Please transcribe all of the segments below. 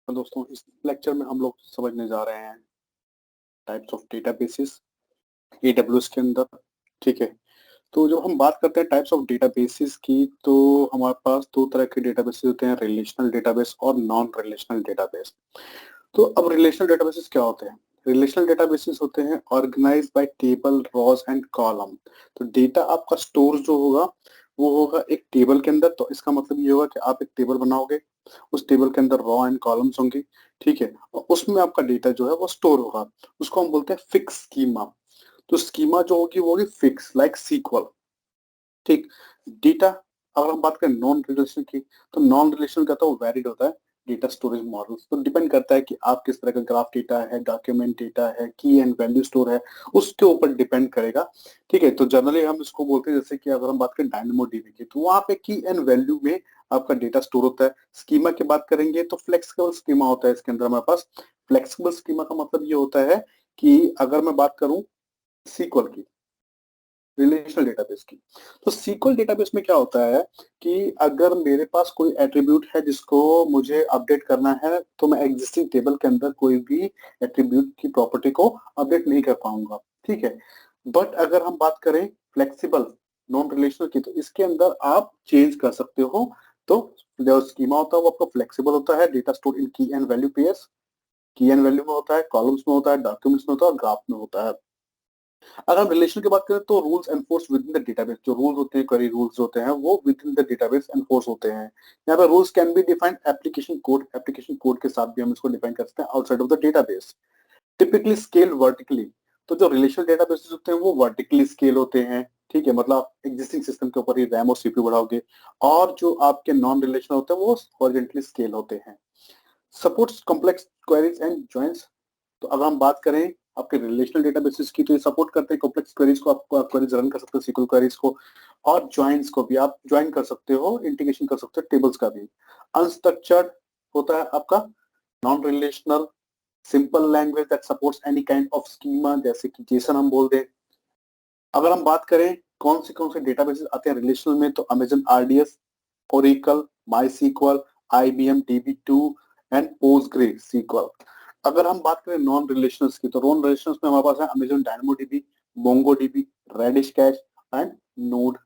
तो दोस्तों इस लेक्चर में हम लोग समझने जा रहे हैं टाइप्स ऑफ डेटाबेसेस एडब्ल्यूएस के अंदर। ठीक है, तो जब हम बात करते हैं टाइप्स ऑफ डेटाबेसेस की, तो हमारे पास दो तरह के डेटाबेसेस होते हैं, रिलेशनल डेटाबेस और नॉन रिलेशनल डेटाबेस। तो अब रिलेशनल डेटाबेसेस क्या होते हैं? रिलेशनल डेटाबेसेस होते हैं organised by table, rows and column. तो डेटा आपका स्टोर जो होगा वो होगा एक टेबल के अंदर। तो इसका मतलब ये होगा कि आप एक टेबल बनाओगे, उस टेबल के अंदर रॉ एंड कॉलम्स होंगे। ठीक है, और उसमें आपका डेटा जो है वो स्टोर होगा। उसको हम बोलते हैं फिक्स स्कीमा। तो स्कीमा जो होगी वो होगी फिक्स, लाइक सीक्वल। ठीक। डेटा, अगर हम बात करें नॉन रिलेशनल की, तो नॉन रिलेशनल का तो वैरिड होता है डेटा स्टोरेज मॉडल्स। तो डिपेंड करता है कि आप किस तरह का ग्राफ डेटा है, डॉक्यूमेंट डेटा है, की एंड वैल्यू स्टोर है, उसके ऊपर डिपेंड करेगा। ठीक है, तो जनरली हम इसको बोलते हैं, जैसे कि अगर हम बात करें डायनेमो डीबी की, तो वहां पे की एंड वैल्यू में आपका डेटा स्टोर होता है। स्कीमा की बात करेंगे तो फ्लेक्सिबल स्कीमा होता है इसके अंदर हमारे पास। फ्लेक्सिबल स्कीमा का मतलब ये होता है कि अगर मैं बात करूं सीक्वल की, रिलेशनल डेटाबेस की, तो सीक्वल डेटाबेस में क्या होता है कि अगर मेरे पास कोई एट्रीब्यूट है जिसको मुझे अपडेट करना है, तो मैं एग्जिस्टिंग टेबल के अंदर कोई भी एट्रीब्यूट की प्रॉपर्टी को अपडेट नहीं कर पाऊंगा। ठीक है, बट अगर हम बात करें फ्लेक्सिबल नॉन रिलेशनल की, तो इसके अंदर आप चेंज कर सकते हो। तो जो स्कीमा होता है वो आपका फ्लेक्सिबल होता है, डेटा स्टोर इन की एंड वैल्यू पेयर्स, की एंड वैल्यू में होता है, कॉलम्स में होता है, डॉक्यूमेंट्स में होता है और ग्राफ में होता है। अगर हम रिलेशन की बात करें तो rules enforce with in the database. जो रूल्स होते हैं, क्वेरी रूल्स होते हैं, वो with in the database enforce होते हैं। यहाँ पे rules can be defined application code, application code के साथ भी हम इसको डिफाइन कर सकते हैं outside of the database. Typically scale vertically. तो जो रिलेशनल डेटाबेसेस होते हैं वो वर्टिकली स्केल होते हैं। ठीक है, मतलब आप एग्जिस्टिंग सिस्टम के ऊपर ही रैम और सीपीयू बढ़ाओगे। और जो आपके नॉन रिलेशनल होते हैं वो हॉरिजॉन्टली स्केल होते हैं। Supports complex queries and joints. तो अगर हम बात करें आपके रिलेशनल डेटाबेसेस की, तो ये सपोर्ट करते हैं कॉम्प्लेक्स क्वेरीज को, आप क्वेरीज रन कर सकते हो सीक्वल क्वेरीज को, और ज्वाइंट्स को भी आप ज्वाइन कर सकते हो, इंटीग्रेशन कर सकते हो टेबल्स का भी। अनस्ट्रक्चर्ड होता है आपका non relational simple language that supports any kind of schema, जैसे कि जेसन हम बोल दें। अगर हम बात करें कौन से डेटाबेसेस आते हैं रिलेशनल में, तो Amazon RDS, Oracle, MySQL, IBM DB2 and PostgreSQL. अगर हम बात करें नॉन रिलेशनल्स की, तो नॉन रिलेशनल्स में हमारे पास है Amazon DynamoDB, MongoDB, Redis cache and node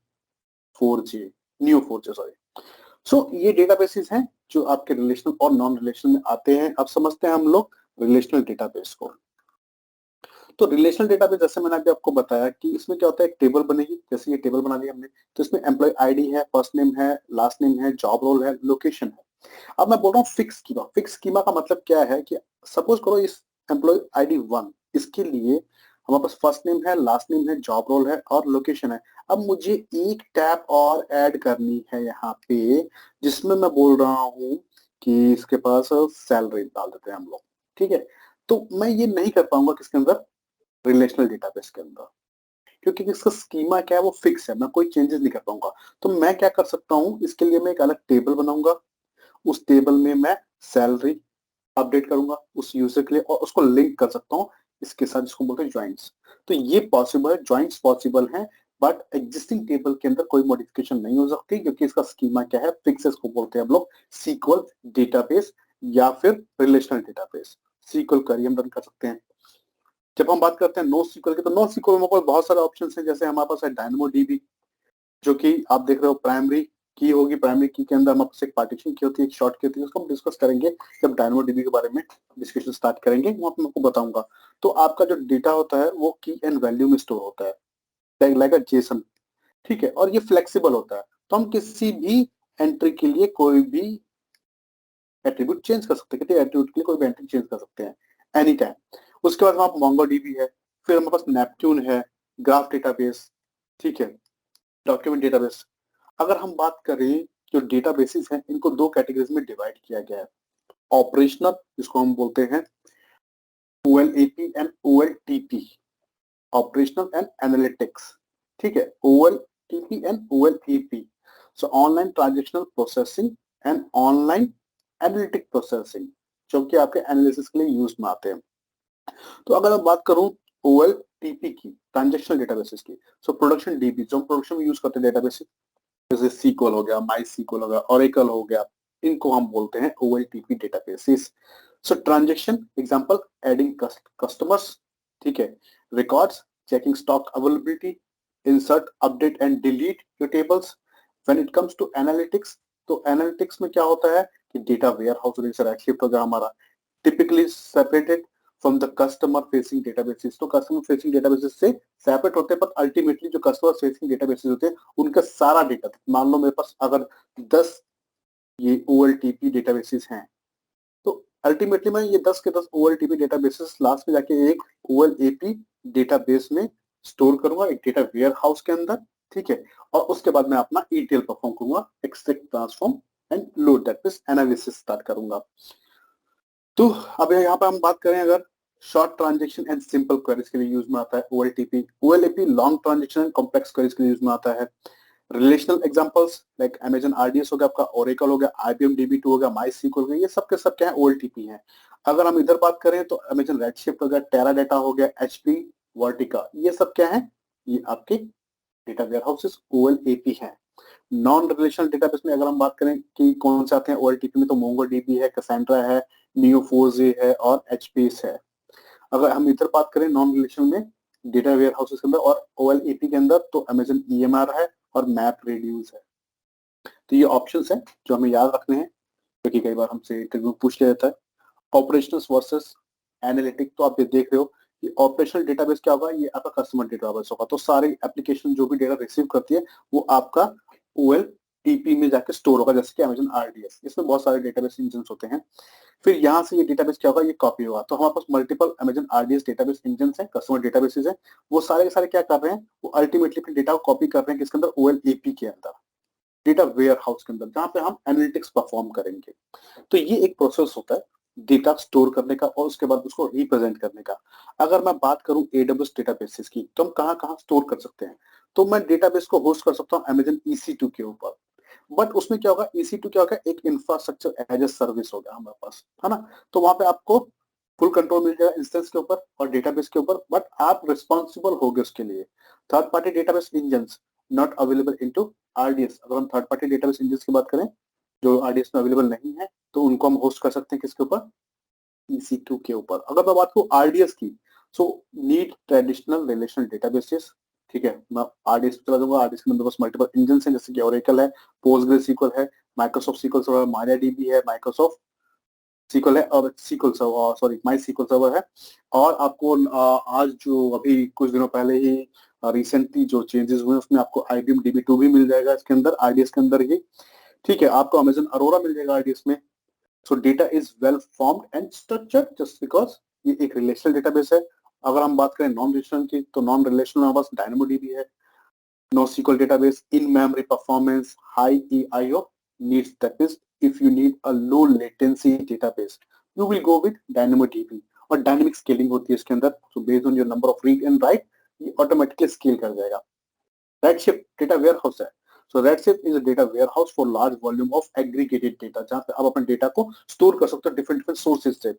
4J, new 4J sorry. So ये डेटाबेसेस हैं जो आपके रिलेशनल और नॉन रिलेशनल में आते हैं। अब समझते हैं हम लोग रिलेशनल डेटाबेस को। तो रिलेशनल डेटाबेस, जैसे मैंने अभी आपको बताया कि इसमें क्या होता है, एक टेबल बनेगी, जैसे ये टेबल बना ली हमने, तो इसमें एम्प्लॉय आईडी है, फर्स्ट नेम है, लास्ट नेम है, जॉब रोल है, लोकेशन है। अब मैं बोल रहा हूँ फिक्स स्कीमा। फिक्स स्कीमा का मतलब क्या है कि सपोज करो इस एम्प्लॉय आईडी 1, इसके लिए हमारे पास फर्स्ट नेम है, लास्ट नेम है, जॉब रोल है और लोकेशन है। अब मुझे एक टैब और ऐड करनी है यहाँ पे, जिसमें मैं बोल रहा हूँ कि इसके पास सैलरी डाल देते हैं हम लोग। ठीक है, तो मैं ये नहीं कर पाऊंगा किसके अंदर, रिलेशनल डेटाबेस के अंदर, क्योंकि इसका स्कीमा क्या है वो फिक्स है, मैं कोई चेंजेस नहीं कर पाऊंगा। तो मैं क्या कर सकता हूँ, इसके लिए मैं एक अलग टेबल बनाऊंगा, उस टेबल में मैं सैलरी अपडेट करूंगा उस यूजर के लिए, और उसको लिंक कर सकता हूँ इसके साथ, जिसको बोलते हैं ज्वाइंट्स। तो ये पॉसिबल है, ज्वाइंट्स पॉसिबल है, बट एग्जिस्टिंग टेबल के अंदर कोई मॉडिफिकेशन नहीं हो सकती, क्योंकि इसका स्कीमा क्या है, फिक्स। इसको बोलते हैं हम लोग सीक्वल डेटाबेस या फिर रिलेशनल डेटाबेस। सीक्वल क्वेरी हम रन कर सकते हैं। जब हम बात करते हैं नो सीक्वल की, तो नो सीक्वल में बहुत सारे ऑप्शन हैं। जैसे हमारे पास है डायनेमो डीबी, जो कि आप देख रहे हो प्राइमरी की होगी। प्राइमरी की के अंदर हमारे पास एक पार्टीशन की होती है, एक शॉर्ट की होती है, उसको हम डिस्कस करेंगे जब डायनेमो डीबी के बारे में डिस्कशन स्टार्ट करेंगे, वहां पे मैं आपको बताऊंगा। तो आपका जो डेटा होता है वो की एंड वैल्यू में स्टोर होता है, लाइक अ जेसन। ठीक है, और ये फ्लेक्सिबल होता है, तो हम किसी भी एंट्री के लिए कोई भी एट्रीब्यूट चेंज कर सकते हैं, किसी एट्रीब्यूट के लिए कोई भी एंट्री चेंज कर सकते हैं एनी टाइम। उसके बाद हमारे मोंगो डीबी है, फिर हमारे पास नेपट्यून है, ग्राफ डेटाबेस, ठीक है, डॉक्यूमेंट डेटाबेस। अगर हम बात करें, जो डेटाबेसेस हैं इनको दो कैटेगरीज में डिवाइड किया गया है। ऑपरेशनल, जिसको हम बोलते हैं OLAP and OLTP, operational and analytics. ठीक है, OLTP and OLAP। So online transactional processing and online analytic processing, जो कि आपके एनालिसिस के लिए यूज में आते हैं। तो अगर मैं बात करूं OLTP की, ट्रांजेक्शनल डेटाबेसेस की, सो प्रोडक्शन डीबी, जो हम प्रोडक्शन में यूज करते हैं डेटाबेस, जैसे सीक्वल हो गया, माई सीक्वल हो गया, ओरेकल हो गया, इनको हम बोलते हैं OLTP databases. So transaction example adding customers, ठीक है, records, checking stock availability, insert update and delete your tables. When it comes to analytics, तो एनालिटिक्स में क्या होता है कि डेटा वेयर हाउस जैसे रेडशिफ्ट होगा हमारा, typically separated from the customer facing databases. तो कस्टमर फेसिंग डेटाबेसेस से सेपरेट होते हैं, पर अल्टीमेटली जो कस्टमर फेसिंग डेटाबेसेस होते हैं उनका सारा डेटा, मान लो मेरे पास अगर 10 ये OLTP डेटाबेसेस हैं, तो अल्टीमेटली मैं ये 10 के 10 OLTP डेटाबेसेस लास्ट में जाके एक OLAP डेटाबेस में स्टोर करूंगा, एक डेटा वेयर हाउस के अंदर, ठीक है। और उसके बाद मैं अपना ETL परफॉर्म करूंगा, extract transform and load, that means analysis start करूंगा। तो अब यहाँ पे हम बात करें अगर short transaction and simple queries के लिए यूज में आता है OLTP। OLAP long transaction and complex queries के लिए यूज में आता है। Relational examples like Amazon RDS हो गया, आपका ओरेकल हो गया, IBM DB2 हो गया, MySQL हो गया, ये सब के सब क्या है OLTP हैं। अगर हम इधर बात करें तो अमेजन रेडशिफ्ट हो गया, टेराडाटा हो गया, HP वर्टिका, ये सब क्या है, ये आपके डेटा वेयर हाउसेस OLAP हैं। नॉन रिलेशनल डेटाबेस में अगर हम बात करें कि कौन से आते हैं OLTP में, तो MongoDB है, कैसेंड्रा है, Neo4j है और HBase है। अगर हम इधर बात करें नॉन रिलेशनल में डेटा वेयर हाउसेस के अंदर और OLAP के अंदर, तो अमेजन EMR है और मैप रेड्यूस है। तो ये ऑप्शंस हैं जो हमें याद रखने हैं, क्योंकि कई बार हमसे इंटरव्यू पूछ लिया जाता है। ऑपरेशनल वर्सेस एनालिटिक, तो आप ये देख रहे हो कि ऑपरेशनल डेटाबेस क्या होगा, ये आपका कस्टमर डेटाबेस होगा। तो सारी एप्लीकेशन जो भी डेटा रिसीव करती है वो आपका OLTP में जाके स्टोर होगा, जैसे कि अमेजन RDS, इसमें बहुत सारे डेटाबेस इंजन होते हैं। फिर यहाँ से ये डेटाबेस क्या होगा, ये कॉपी होगा। तो हमारे पास multiple Amazon RDS database engine है, कस्टमर डेटाबेसेस है, वो सारे के सारे क्या कर रहे हैं, वो अल्टीमेटली अपने डेटा को कॉपी कर रहे हैं किसके अंदर, OLAP के अंदर, डेटा वेयर हाउस के अंदर, जहां पे हम एनालिटिक्स परफॉर्म करेंगे। तो ये एक प्रोसेस होता है डेटा स्टोर करने का और उसके बाद उसको रिप्रेजेंट करने का। अगर मैं बात करूं AWS डेटाबेसेस की, तो हम कहां कहां स्टोर कर सकते हैं, तो मैं डेटाबेस को होस्ट कर सकता हूं अमेजन EC2 के ऊपर। बट उसमें क्या होगा, EC2 क्या होगा, एक इंफ्रास्ट्रक्चर एज ए सर्विस होगा हमारे पास, है ना। तो वहां पे आपको फुल कंट्रोल मिल जाएगा इंस्टेंस के ऊपर और डेटाबेस के ऊपर, बट आप रिस्पॉन्सिबल होगे उसके लिए। Third party database engine not available into RDS। अगर हम थर्ड पार्टी डेटाबेस इंजन की बात करें जो RDS में अवेलेबल नहीं है, तो उनको हम होस्ट कर सकते हैं किसके ऊपर, EC2 के ऊपर। अगर मैं बात करूं RDS की, so need traditional relational databases, ठीक है, मैं RDS पे चला जाऊंगा। RDS के अंदर बस मल्टीपल इंजन हैं, जैसे कि ओरेकल है, पोस्टग्रेसql है, माइक्रोसॉफ्ट SQL सर्वर, MariaDB है, माइक्रोसॉफ्ट SQL है और SQL server, sorry MySQL server है। और आपको आज जो अभी कुछ दिनों पहले ही रिसेंटली जो चेंजेस हुए उसमें आपको IBM DB2 भी मिल जाएगा इसके अंदर, RDS के अंदर ही, ठीक है। आपको अमेजन अरोरा मिल जाएगा RDS में। सो data is well formed and structured just because ये एक रिलेशनल डेटाबेस है। अगर हम बात करें नॉन रिलेशनल की, तो नॉन रिलेशनल हमारे पास DynamoDB है, NoSQL database, in-memory performance, high EIO needs. That is, if you need a low latency database, you will go with DynamoDB। और डायनेमिक स्केलिंग होती है इसके अंदर, so based on your number of read and write, ये automatically scale कर जाएगा। Redshift data ware house है। So Redshift is a data warehouse for large volume of aggregated data, जहाँ पे आप अपने डेटा को स्टोर कर सकते हो डिफरेंट डिफरेंट सोर्सेज से।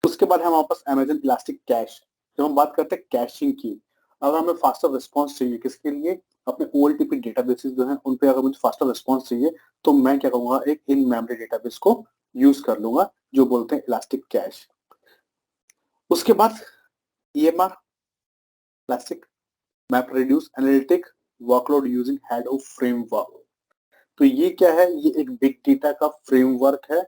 उसके बाद हमारे पास अमेजन इलास्टिक कैश। जब हम बात करते हैं कैशिंग की, अगर हमें फास्टर रिस्पॉन्स चाहिए किसके लिए, अपने OLTP डेटाबेसेस जो हैं उन पे अगर मुझे फास्टर रिस्पॉन्स चाहिए, तो मैं क्या करूंगा, एक इन मेमोरी डेटाबेस को यूज कर लूंगा जो बोलते हैं इलास्टिक कैश। उसके बाद EMR, elastic map reduce analytic workload using Hadoop framework. तो ये क्या है, ये एक बिग डेटा का फ्रेमवर्क है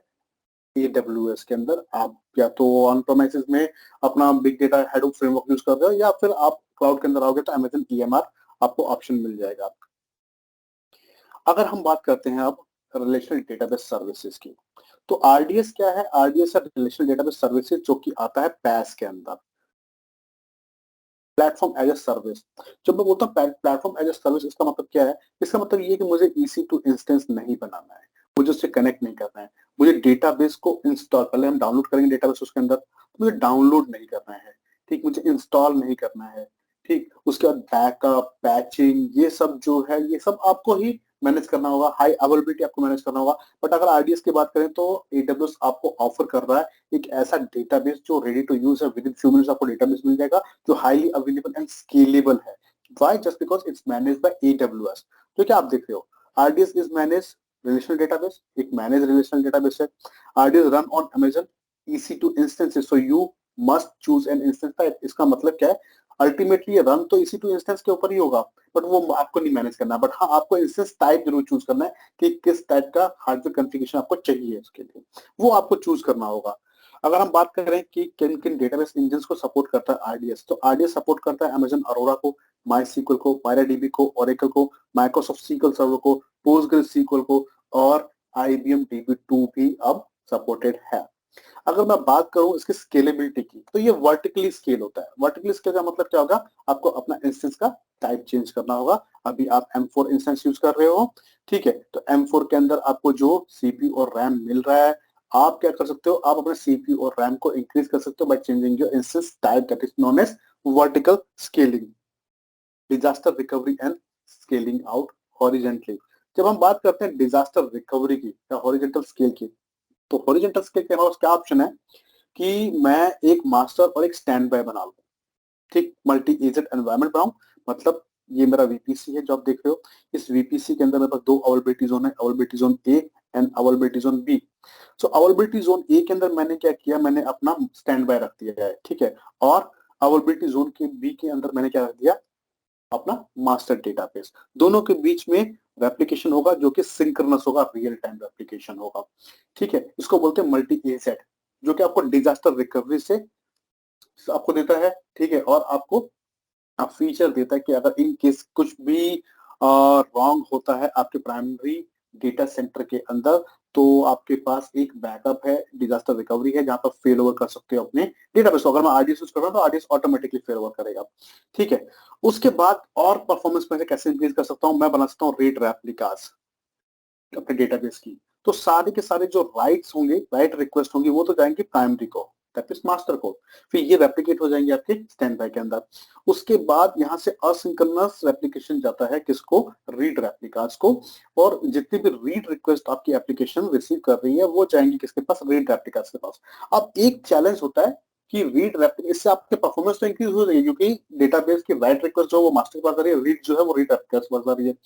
AWS के अंदर। आप या तो ऑन प्रेमाइसेस में अपना बिग डेटा हेडोप फ्रेमवर्क यूज कर रहे हो, या फिर आप क्लाउड के अंदर आओगे तो अमेजन EMR आपको ऑप्शन मिल जाएगा। अगर हम बात करते हैं अब रिलेशनल डेटाबेस सर्विसेज की, तो RDS क्या है, RDS है रिलेशनल डेटाबेस सर्विसेज, जो कि आता है PaaS के अंदर, प्लेटफॉर्म एज ए सर्विस। जब मैं बोलता हूँ प्लेटफॉर्म एज ए सर्विस, इसका मतलब क्या है, इसका मतलब ये कि मुझे EC2 इंस्टेंस नहीं बनाना है, मुझे उससे कनेक्ट नहीं करना है, मुझे डेटाबेस को इंस्टॉल, पहले हम डाउनलोड करेंगे डेटाबेस उसके अंदर, तो मुझे डाउनलोड नहीं करना है, ठीक, मुझे इंस्टॉल नहीं करना है, ठीक। उसके बाद बैकअप, पैचिंग, ये सब जो है ये सब आपको ही मैनेज करना होगा, हाई अवेलेबिलिटी आपको मैनेज करना होगा। बट अगर RDS की बात करें तो AWS आपको ऑफर कर रहा है एक ऐसा डेटाबेस जो रेडी टू यूज है, विद इन फ्यू मिनट्स आपको डेटाबेस मिल जाएगा, जो हाईली अवेलेबल एंड स्केलेबल है। Why? Just because it's managed by AWS। तो क्या आप देख रहे हो, RDS is managed relational database, एक मैनेज रिलेशनल डेटाबेस है। RDS run on Amazon EC2 instances, so you must choose an instance type. इसका मतलब क्या है, अल्टीमेटली रन तो EC2 इंस्टेंस के ऊपर ही होगा, बट वो आपको नहीं मैनेज करना, बट हाँ आपको इंस्टेंस टाइप जरूर चूज करना है कि किस टाइप का हार्डवेयर कॉन्फ़िगरेशन आपको चाहिए, उसके लिए वो आपको चूज करना होगा। अगर हम बात करें कि किन किन डेटाबेस इंजन को सपोर्ट करता है RDS, तो RDS सपोर्ट करता है Amazon अरोरा को, MySQL को, MariaDB को, Oracle को, Microsoft SQL सर्वर को, PostgreSQL को, और IBM DB2 भी अब सपोर्टेड है। अगर मैं बात करूं इसकी स्केलेबिलिटी की, तो ये वर्टिकली स्केल होता है। वर्टिकली स्केल का मतलब क्या होगा, आपको अपना इंस्टेंस का टाइप चेंज करना होगा। अभी आप M4 इंस्टेंस यूज कर रहे हो, ठीक है, तो M4 के अंदर आपको जो CPU और रैम मिल रहा है, आप क्या कर सकते हो, आप अपने CPU और रैम को इंक्रीज कर सकते हो by changing your instance type, that is known as vertical scaling. Disaster recovery and scaling out horizontally. जब हम बात करते हैं डिजास्टर रिकवरी की या हॉरिजेंटल स्केल की, तो हॉरिजेंटल स्केल के अलावा क्या ऑप्शन है कि मैं एक मास्टर और एक स्टैंड बाय बना लूं, ठीक, मल्टी एजेंट एनवायरनमेंट बनाऊं। मतलब ये मेरा VPC है जो आप देख रहे हो, इस VPC के अंदर मेरे पास दो अवेलेबिलिटी जोन है, availability zone A and availability zone B। So availability zone A के अंदर मैंने क्या किया, मैंने अपना स्टैंड बाय रख दिया है, ठीक है, और अवेलेबिलिटी जोन के B के अंदर मैंने क्या रख दिया, अपना मास्टर डेटाबेस। दोनों के बीच में रेप्लिकेशन होगा जो कि सिंक्रोनस होगा, रियल टाइम रेप्लिकेशन होगा, ठीक है। इसको बोलते हैं मल्टी एजेंट, जो कि आपको डिजास्टर रिकवरी से आपको देता है, ठीक है, और आपको फीचर देता है कि अगर इन केस कुछ भी रॉन्ग होता है आपके प्राइमरी डेटा सेंटर के अंदर, तो आपके पास एक बैकअप है, डिजास्टर रिकवरी है, जहां पर फेल ओवर कर सकते हो अपने डेटाबेस को। अगर मैं RDS यूज कर रहा हूं तो RDS ऑटोमेटिकली फेल ओवर करेगा, ठीक है। उसके बाद और परफॉर्मेंस में कैसे इंक्रीज कर सकता हूं, मैं बना सकता हूँ रेट रेप्लिकास अपने डेटाबेस की। तो सारे के सारे जो राइट्स होंगे, राइट रिक्वेस्ट होंगी, वो तो जाएंगे प्राइमरी को, दैट इज मास्टर को, फिर ये रेप्लिकेट हो जाएंगे आपके स्टैंड बाय के अंदर। उसके बाद यहाँ से असिंक्रोनस रेप्लिकेशन जाता है किसको, रीड रेप्लिकास को, और जितनी भी रीड रिक्वेस्ट आपकी एप्लीकेशन रिसीव कर रही है वो जाएंगी किसके पास, रीड रेप्लिकास के पास। अब एक चैलेंज होता है कि रीड रेप्लिका, इससे आपके परफॉर्मेंस तो इंक्रीज हो रही है क्योंकि डेटाबेस की राइट रिक्वेस्ट जो वो मास्टर के पास आ रही है, रीड जो है वो रीड रेप्लिकास के पास आ रही है।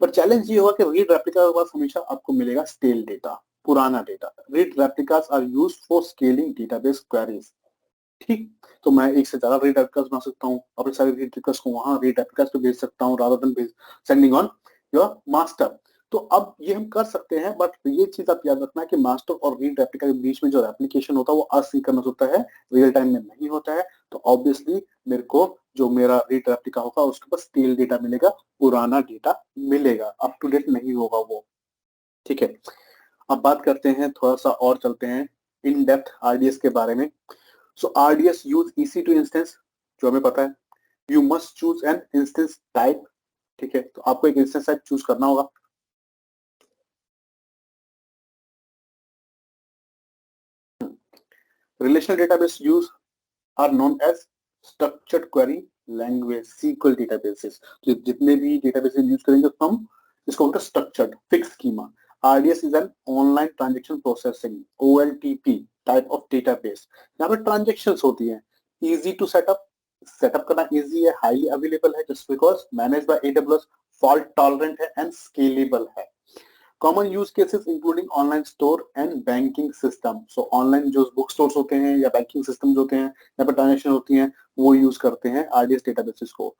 पर चैलेंज ये होगा कि रीड रेप्लिका के पास हमेशा आपको मिलेगा स्टेल डेटा, पुराना data. Read replicas are used for scaling database queries, ठीक। तो मैं एक से ज्यादा रीड रेप्लिकास बना सकता हूँ, अपने सारे रीड रिक्वेस्ट को वहां रीड रेप्लिकास पे भेज सकता हूँ rather than sending on your master. तो अब ये हम कर सकते हैं, बट ये चीज आप याद रखना है कि मास्टर और रीड रेप्लिका के बीच में जो रेप्लिकेशन होता है वो असिंक्रोनस होता है, रियल टाइम में नहीं होता है। तो ऑब्वियसली मेरे को जो मेरा रीड रेप्लिका होगा उसके पास स्टेल डेटा मिलेगा, पुराना डेटा मिलेगा, अप टू डेट नहीं होगा वो, ठीक है। अब बात करते हैं, थोड़ा सा और चलते हैं इन डेप्थ RDS के बारे में। सो RDS यूज EC2 इंस्टेंस, जो हमें पता है। You must choose an instance type, ठीक है, तो आपको एक इंस्टेंस टाइप चूज करना होगा। Relational database use are known as structured query language SQL databases. तो जितने भी डेटाबेस यूज करेंगे तो हम इसको बोलते हैं structured fix schema. RDS is an online transaction processing OLTP type of database. यहाँ पे ट्रांजेक्शंस होती हैं, इजी टू सेटअप, सेटअप करना इजी है, हाईली अवेलेबल है just because manage by AWS, fault tolerant है एंड स्केलेबल है। Common use cases including online store and banking system. So online जो बुक स्टोर्स होते हैं या बैंकिंग सिस्टम होते हैं, यहाँ पर ट्रांजेक्शन होती हैं, वो यूज करते हैं RDS डेटाबेसेस को।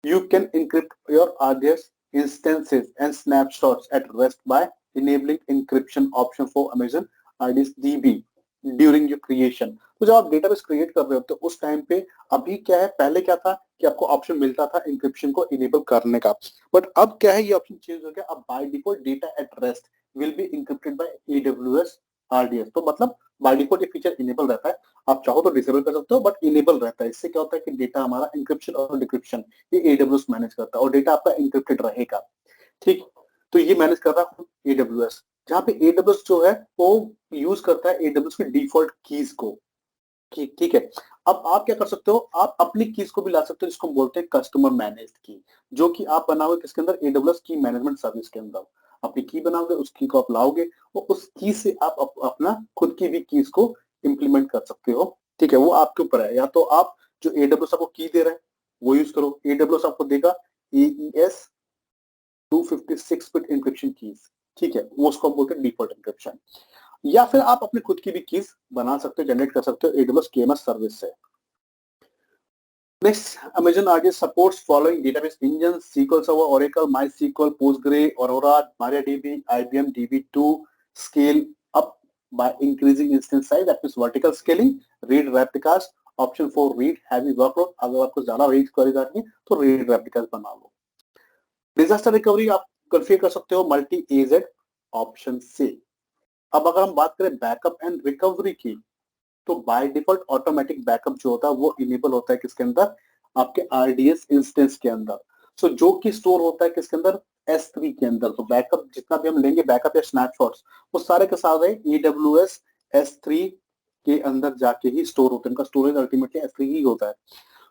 You can encrypt your RDS instances and snapshots at rest by enabling encryption option for Amazon RDS DB during your creation। तो जब आप डेटाबेस क्रिएट कर रहे होते हो उस टाइम पे, अभी क्या है, पहले क्या था कि आपको ऑप्शन मिलता था इंक्रिप्शन को इनेबल करने का, बट अब क्या है, ये ऑप्शन चेंज हो गया। अब by default data at rest will be encrypted by AWS RDS। तो मतलब बाय डिफॉल्ट ये फीचर इनेबल रहता है, आप चाहो तो डिसेबल कर सकते हो, बट इनेबल रहता है। इससे क्या होता है कि डेटा हमारा इंक्रिप्शन और डिक्रिप्शन ये AWS मैनेज करता है और डेटा आपका इंक्रिप्टेड रहेगा, ठीक। तो ये मैनेज कर रहा है AWS, जहाँ पे AWS जो है वो यूज करता है AWS की डिफॉल्ट कीज को, ठीक ठीक है। अब आप क्या कर सकते हो, आप अपनी कीज को भी ला सकते हो, जिसको हम बोलते हैं कस्टमर मैनेज्ड की, जो कि आप बनाओगे किसके अंदर, AWS की मैनेजमेंट सर्विस के अंदर। अपनी की बनाओगे, उस की को आप लाओगे और उस की से आप अपना खुद की भी कीज को इम्प्लीमेंट कर सकते हो, ठीक है। वो आपके ऊपर है, या तो आप जो AWS आपको की दे रहा है वो यूज करो। AWS आपको देगा AES 256 बिट इंक्रिप्शन कीज, ठीक है, वो उसको बोलते हैं डिफॉल्ट एन्क्रिप्शन। या फिर आप अपने खुद की भी कीज बना सकते हो, जनरेट कर सकते हो AWS KMS सर्विस से। Next, Amazon RDS supports following database engines: SQL Server, Oracle, MySQL, Postgre, Aurora, MariaDB, IBM DB2. Scale up by increasing instance size, that means vertical scaling. Read replicas, option for read heavy workload, अगर आपको ज्यादा read query करनी है तो read replicas बना लो। Disaster recovery आप configure कर सकते हो मल्टी एजेड, ऑप्शन से। अब अगर हम बात करें बैकअप एंड रिकवरी की, तो बाय डिफॉल्ट ऑटोमेटिक बैकअप जो होता है वो इनेबल होता है किसके अंदर, आपके RDS इंस्टेंस के अंदर। सो जो कि स्टोर होता है किसके अंदर, S3 के अंदर। तो बैकअप जितना भी हम लेंगे बैकअप या स्नैपशॉट्स, वो सारे के सारे AWS S3 के अंदर जाके ही स्टोर होते हैं। उनका स्टोरेज अल्टीमेटली S3 ही होता है।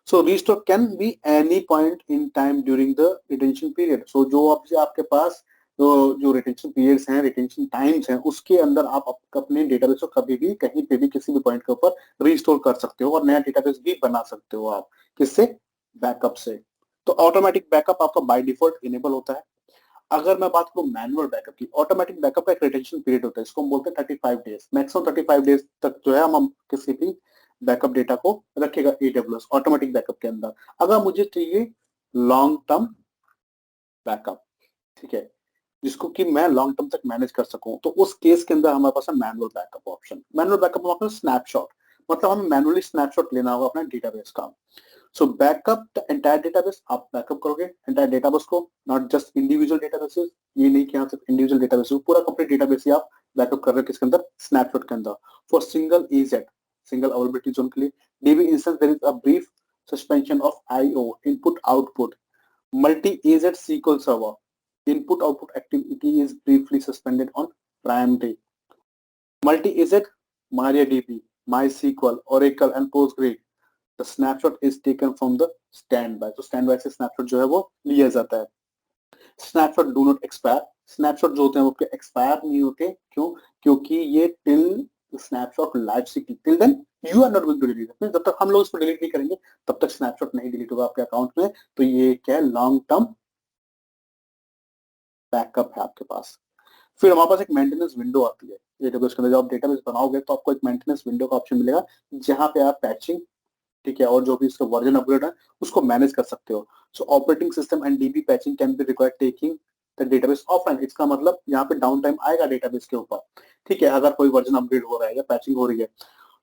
So restore can be any point in time during the retention period. So जो आपके पास तो जो रिटेंशन पीरियड्स हैं, रिटेंशन टाइम्स हैं, उसके अंदर आप अपने डेटाबेस को कभी भी कहीं पे भी किसी भी पॉइंट के ऊपर रिस्टोर कर सकते हो और नया डेटाबेस भी बना सकते हो आप। किससे, बैकअप से। तो ऑटोमेटिक बैकअप आपका बाय डिफॉल्ट इनेबल होता है। अगर मैं बात करूं मैनुअल बैकअप की, ऑटोमेटिक बैकअप का एक रिटेंशन पीरियड होता है, इसको हम बोलते हैं 35 डेज। मैक्सिमम 35 डेज तक जो है हम किसी भी बैकअप डेटा को रखेगा AWS ऑटोमेटिक बैकअप के अंदर। अगर मुझे चाहिए लॉन्ग टर्म बैकअप, ठीक है, जिसको कि मैं लॉन्ग टर्म तक मैनेज कर सकूं, तो उस केस के अंदर हमारे पास है manual backup option. Manual backup में स्नैपशॉट, मतलब हमें मैनुअली स्नैपशॉट लेना होगा अपना डेटाबेस का। सो बैकअप द एंटायर डेटाबेस, आप बैकअप करोगे एंटायर डेटाबेस को, नॉट जस्ट इंडिविजुअल डेटाबेसेस। ये नहीं कि यहाँ सिर्फ इंडिविजुअल डेटाबेस, पूरा कंप्लीट डेटाबेस ही आप बैकअप कर रहे हो किसके अंदर, स्नैपशॉट के अंदर। For single EZ, single availability zone के लिए। DB instance there is a brief suspension of IO, input output. Multi EZ SQL server, input output activity is briefly suspended on primary. Multi-AZ, MariaDB, MySQL, Oracle and Postgre. The snapshot is taken from the standby. तो standby से snapshot जो है वो लिया जाता है। Snapshot do not expire. Snapshot जो होते हैं वो expire नहीं होते, क्यों? क्योंकि ये till snapshot live cycle, till then you are not going to delete it। जब तक हम लोग इसको डिलीट नहीं करेंगे तब तक snapshot नहीं डिलीट होगा आपके अकाउंट में। तो ये क्या है, लॉन्ग टर्म बैकअप है आपके पास। फिर हमारे पास एक मेंटेनेंस विंडो आती है डेटाबेस के अंदर। जब आप डेटाबेस बनाओगे तो आपको एक मेंटेनेंस विंडो का ऑप्शन मिलेगा, जहां पे आप पैचिंग, ठीक है, और जो भी इसका वर्जन अपग्रेड है उसको मैनेज कर सकते हो। So operating system and DB patching can be required taking the database offline. इसका मतलब यहाँ पे डाउन टाइम आएगा डेटाबेस के ऊपर, ठीक है, अगर कोई वर्जन अपग्रेड हो रहा है या पैचिंग हो रही है।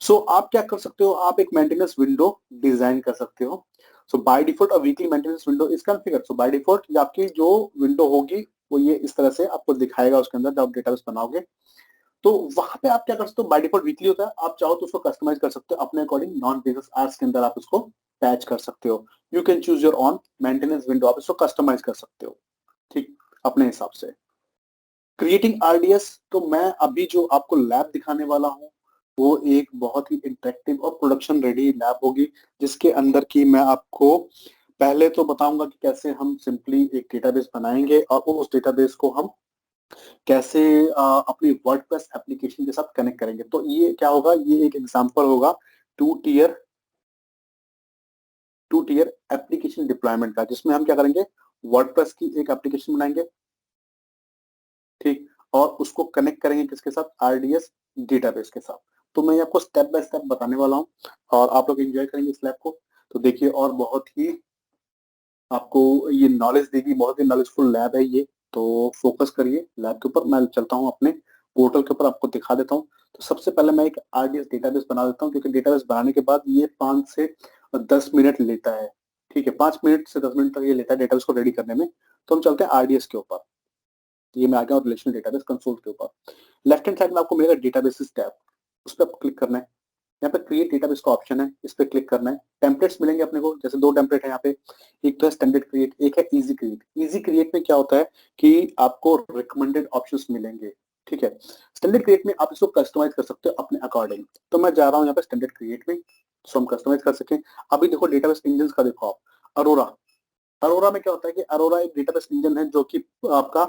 सो आप क्या कर सकते हो, आप एक मेंटेनेंस विंडो डिजाइन कर सकते हो। So by default a weekly maintenance window is configured. So by default आपकी जो विंडो होगी वो ये इस तरह से आपको दिखाएगा उसके अंदर, जब आप डेटाबेस बनाओगे तो वहां पे आप क्या कर सकते हो, बाय डिफॉल्ट वीकली होता है, आप चाहो तो उसको कस्टमाइज कर सकते हो अपने अकॉर्डिंग। नॉन बिजनेस आवर्स के अंदर आप उसको पैच कर सकते हो। You can choose your on maintenance window, आप इसको कस्टमाइज कर सकते हो, ठीक, अपने हिसाब से। क्रिएटिंग RDS, तो मैं अभी जो आपको लैब दिखाने वाला हूँ वो एक बहुत ही इंटरेक्टिव और प्रोडक्शन रेडी लैब होगी, जिसके अंदर की मैं आपको पहले तो बताऊंगा कि कैसे हम सिंपली एक डेटाबेस बनाएंगे और उस डेटाबेस को हम कैसे अपनी वर्डप्रेस एप्लीकेशन के साथ कनेक्ट करेंगे। तो ये क्या होगा, ये एक एग्जांपल होगा टू टियर एप्लीकेशन डिप्लॉयमेंट का, जिसमें हम क्या करेंगे, वर्डप्रेस की एक एप्लीकेशन बनाएंगे, ठीक, और उसको कनेक्ट करेंगे किसके साथ, RDS डेटाबेस के साथ। तो मैं आपको स्टेप बाय स्टेप बताने वाला हूँ और आप लोग एंजॉय करेंगे इस लैब को। तो देखिए, और बहुत ही आपको ये नॉलेज देगी, बहुत ही नॉलेजफुल लैब है ये। तो फोकस करिए लैब के ऊपर। मैं चलता हूँ अपने पोर्टल के ऊपर, आपको दिखा देता हूँ। तो सबसे पहले मैं एक RDS डेटाबेस बना देता हूँ, क्योंकि डेटाबेस बनाने के बाद ये 5 से 10 मिनट लेता है, ठीक है, 5 मिनट से 10 मिनट तक ये लेता है डेटाबेस को रेडी करने में। तो हम चलते हैं RDS के ऊपर। ये मैं आ गया और रिलेशनल डेटाबेस कंसोल के ऊपर। लेफ्ट हैंड साइड में आपको मिलेगा डेटाबेसेस टैब, उस पर आपको क्लिक करना है। यहाँ पे क्रिएट डेटाबेस का ऑप्शन है, इस पे क्लिक करना है। टेम्पलेट्स मिलेंगे अपने को, जैसे 2 टेम्पलेट है यहाँ पे, एक तो है स्टैंडर्ड क्रिएट, एक है इजी क्रिएट। इजी क्रिएट में क्या होता है कि आपको रिकमेंडेड ऑप्शंस मिलेंगे, ठीक है। स्टैंडर्ड क्रिएट में आप इसको कस्टमाइज कर सकते हो अपने अकॉर्डिंग। तो मैं जा रहा हूँ यहाँ पे स्टैंडर्ड क्रिएट में, सो हम कस्टमाइज कर सकें। अभी देखो डेटाबेस इंजन का देखो आप, अरोरा। अरोरा में क्या होता है कि अरोरा एक डेटाबेस इंजन है जो कि आपका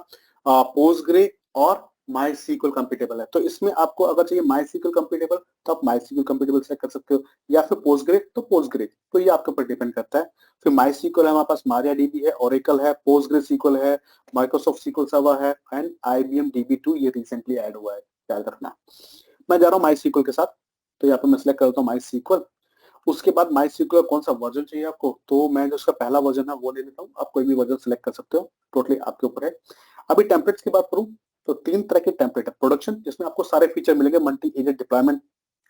पोस्टग्रे और माई सीक्वल कंपेटेबल है, तो इसमें आपको अगर चाहिए माई सीक्वल कंपेटेबल तो आप माई सीक्वल कंपेटेबल सेलेक्ट कर सकते हो, या फिर पोस्टग्रे तो पोस्टग्रे, तो ये आपके ऊपर डिपेंड करता है। फिर माई सीक्वल है, हमारे पास मारिया डीबी है, ओरेकल है, पोस्टग्रे सीक्वल है, माइक्रोसॉफ्ट सीक्वल सर्वर है, एंड आईबीएम DB2 ये रिसेंटली ऐड हुआ है, याद रखना। मैं जा रहा हूँ माई सीक्वल के साथ, तो यहाँ पे मैं सिलेक्ट करता हूँ माई सीक्वल। उसके बाद माई सीक्वल कौन सा वर्जन चाहिए आपको, तो मैं जो उसका पहला वर्जन है वो ले लेता हूँ, आप कोई भी वर्जन सेलेक्ट कर सकते हो, टोटली आपके ऊपर है। अभी टेम्पलेट्स की बात करूँ तो 3 तरह के टेम्पलेट है। प्रोडक्शन, जिसमें आपको सारे फीचर मिलेंगे मल्टी एजेंट डिप्लॉयमेंट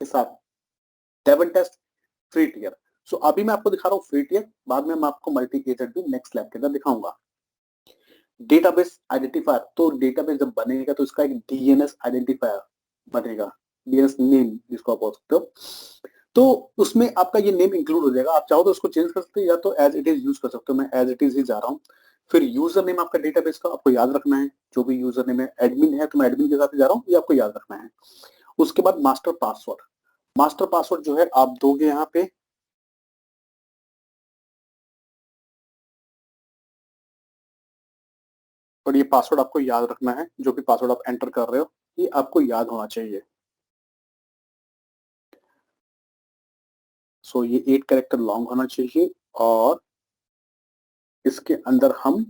के साथ, dev and test, free tier. So अभी मैं आपको दिखा रहा हूँ फ्री टियर, बाद में मैं आपको मल्टी एजेंट भी नेक्स्ट लैब के अंदर दिखाऊंगा। डेटाबेस आइडेंटिफायर, तो डेटाबेस जब बनेगा तो इसका एक डीएनएस आइडेंटिफायर बनेगा, डीएनएस नेम जिसको आप बोल सकते हो, तो उसमें आपका ये नेम इंक्लूड हो जाएगा। आप चाहो तो उसको चेंज कर सकते हो, या तो एज इट इज यूज कर सकते हो, मैं एज इट इज ही जा रहा हूँ। फिर यूजर नेम आपका डेटाबेस का आपको याद रखना है, जो भी यूजर नेम है, एडमिन है तो मैं एडमिन के साथ ही जा रहा हूँ, ये आपको याद रखना है। उसके बाद मास्टर पासवर्ड, मास्टर पासवर्ड जो है आप दोगे यहाँ पे, और ये पासवर्ड आपको याद रखना है, जो भी पासवर्ड आप एंटर कर रहे हो ये आपको याद होना चाहिए। सो ये 8 कैरेक्टर लॉन्ग होना चाहिए, और इसके अंदर हम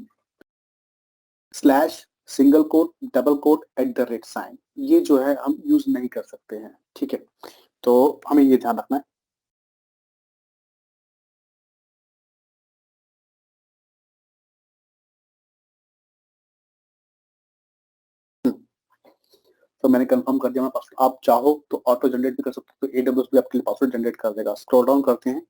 slash, single quote, double quote, @at sign, ये जो है हम यूज नहीं कर सकते हैं, ठीक है, तो हमें ये ध्यान रखना है। तो मैंने कंफर्म कर दिया मैं पासवर्ड, आप चाहो तो ऑटो जनरेट भी कर सकते हो, तो AWS भी आपके लिए पासवर्ड जनरेट कर देगा। स्क्रॉल डाउन करते हैं,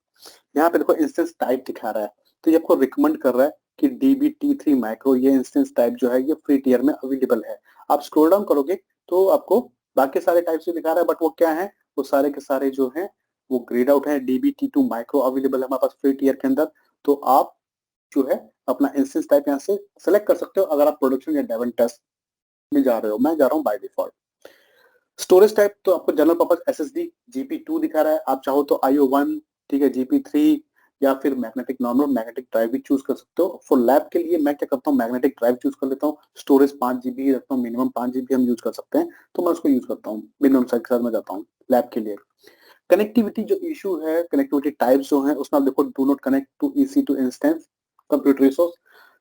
यहाँ पे देखो इंस्टेंस टाइप दिखा रहा है, तो ये आपको रिकमेंड कर रहा है कि DB-T3 माइक्रो ये इंस्टेंस टाइप जो है ये फ्री टियर में अवेलेबल है। आप स्क्रॉल डाउन करोगे तो आपको बाकी सारे टाइप से दिखा रहा है, बट वो क्या है, वो सारे के सारे जो है वो ग्रेड आउट है। DB-T2 माइक्रो अवेलेबल है हमारे पास फ्री टियर के अंदर, तो आप जो है अपना इंस्टेंस टाइप यहाँ से सेलेक्ट कर सकते हो अगर आप प्रोडक्शन या डेवन टेस्ट में जा रहे हो। मैं जा रहा हूँ बाय डिफॉल्ट। स्टोरेज टाइप तो आपको जनरल पर्पज SSD GP2 दिखा रहा है, आप चाहो तो IO1, ठीक है, GP3, या फिर मैग्नेटिक, नॉर्मल मैग्नेटिक ड्राइव भी चूज कर सकते हो। फॉर लैब के लिए मैं क्या करता हूँ, मैग्नेटिक ड्राइव चूज कर लेता हूँ, स्टोरेज 5 GB रखता हूँ, मिनिमम 5 GB हम यूज कर सकते हैं, तो मैं उसको यूज करता हूँ, मिनिमम साइज के साथ मैं जाता हूँ लैब के लिए। कनेक्टिविटी जो इशू है, कनेक्टिविटी टाइप जो है उसमें आप देखो, do not connect to EC2 instance computer resource,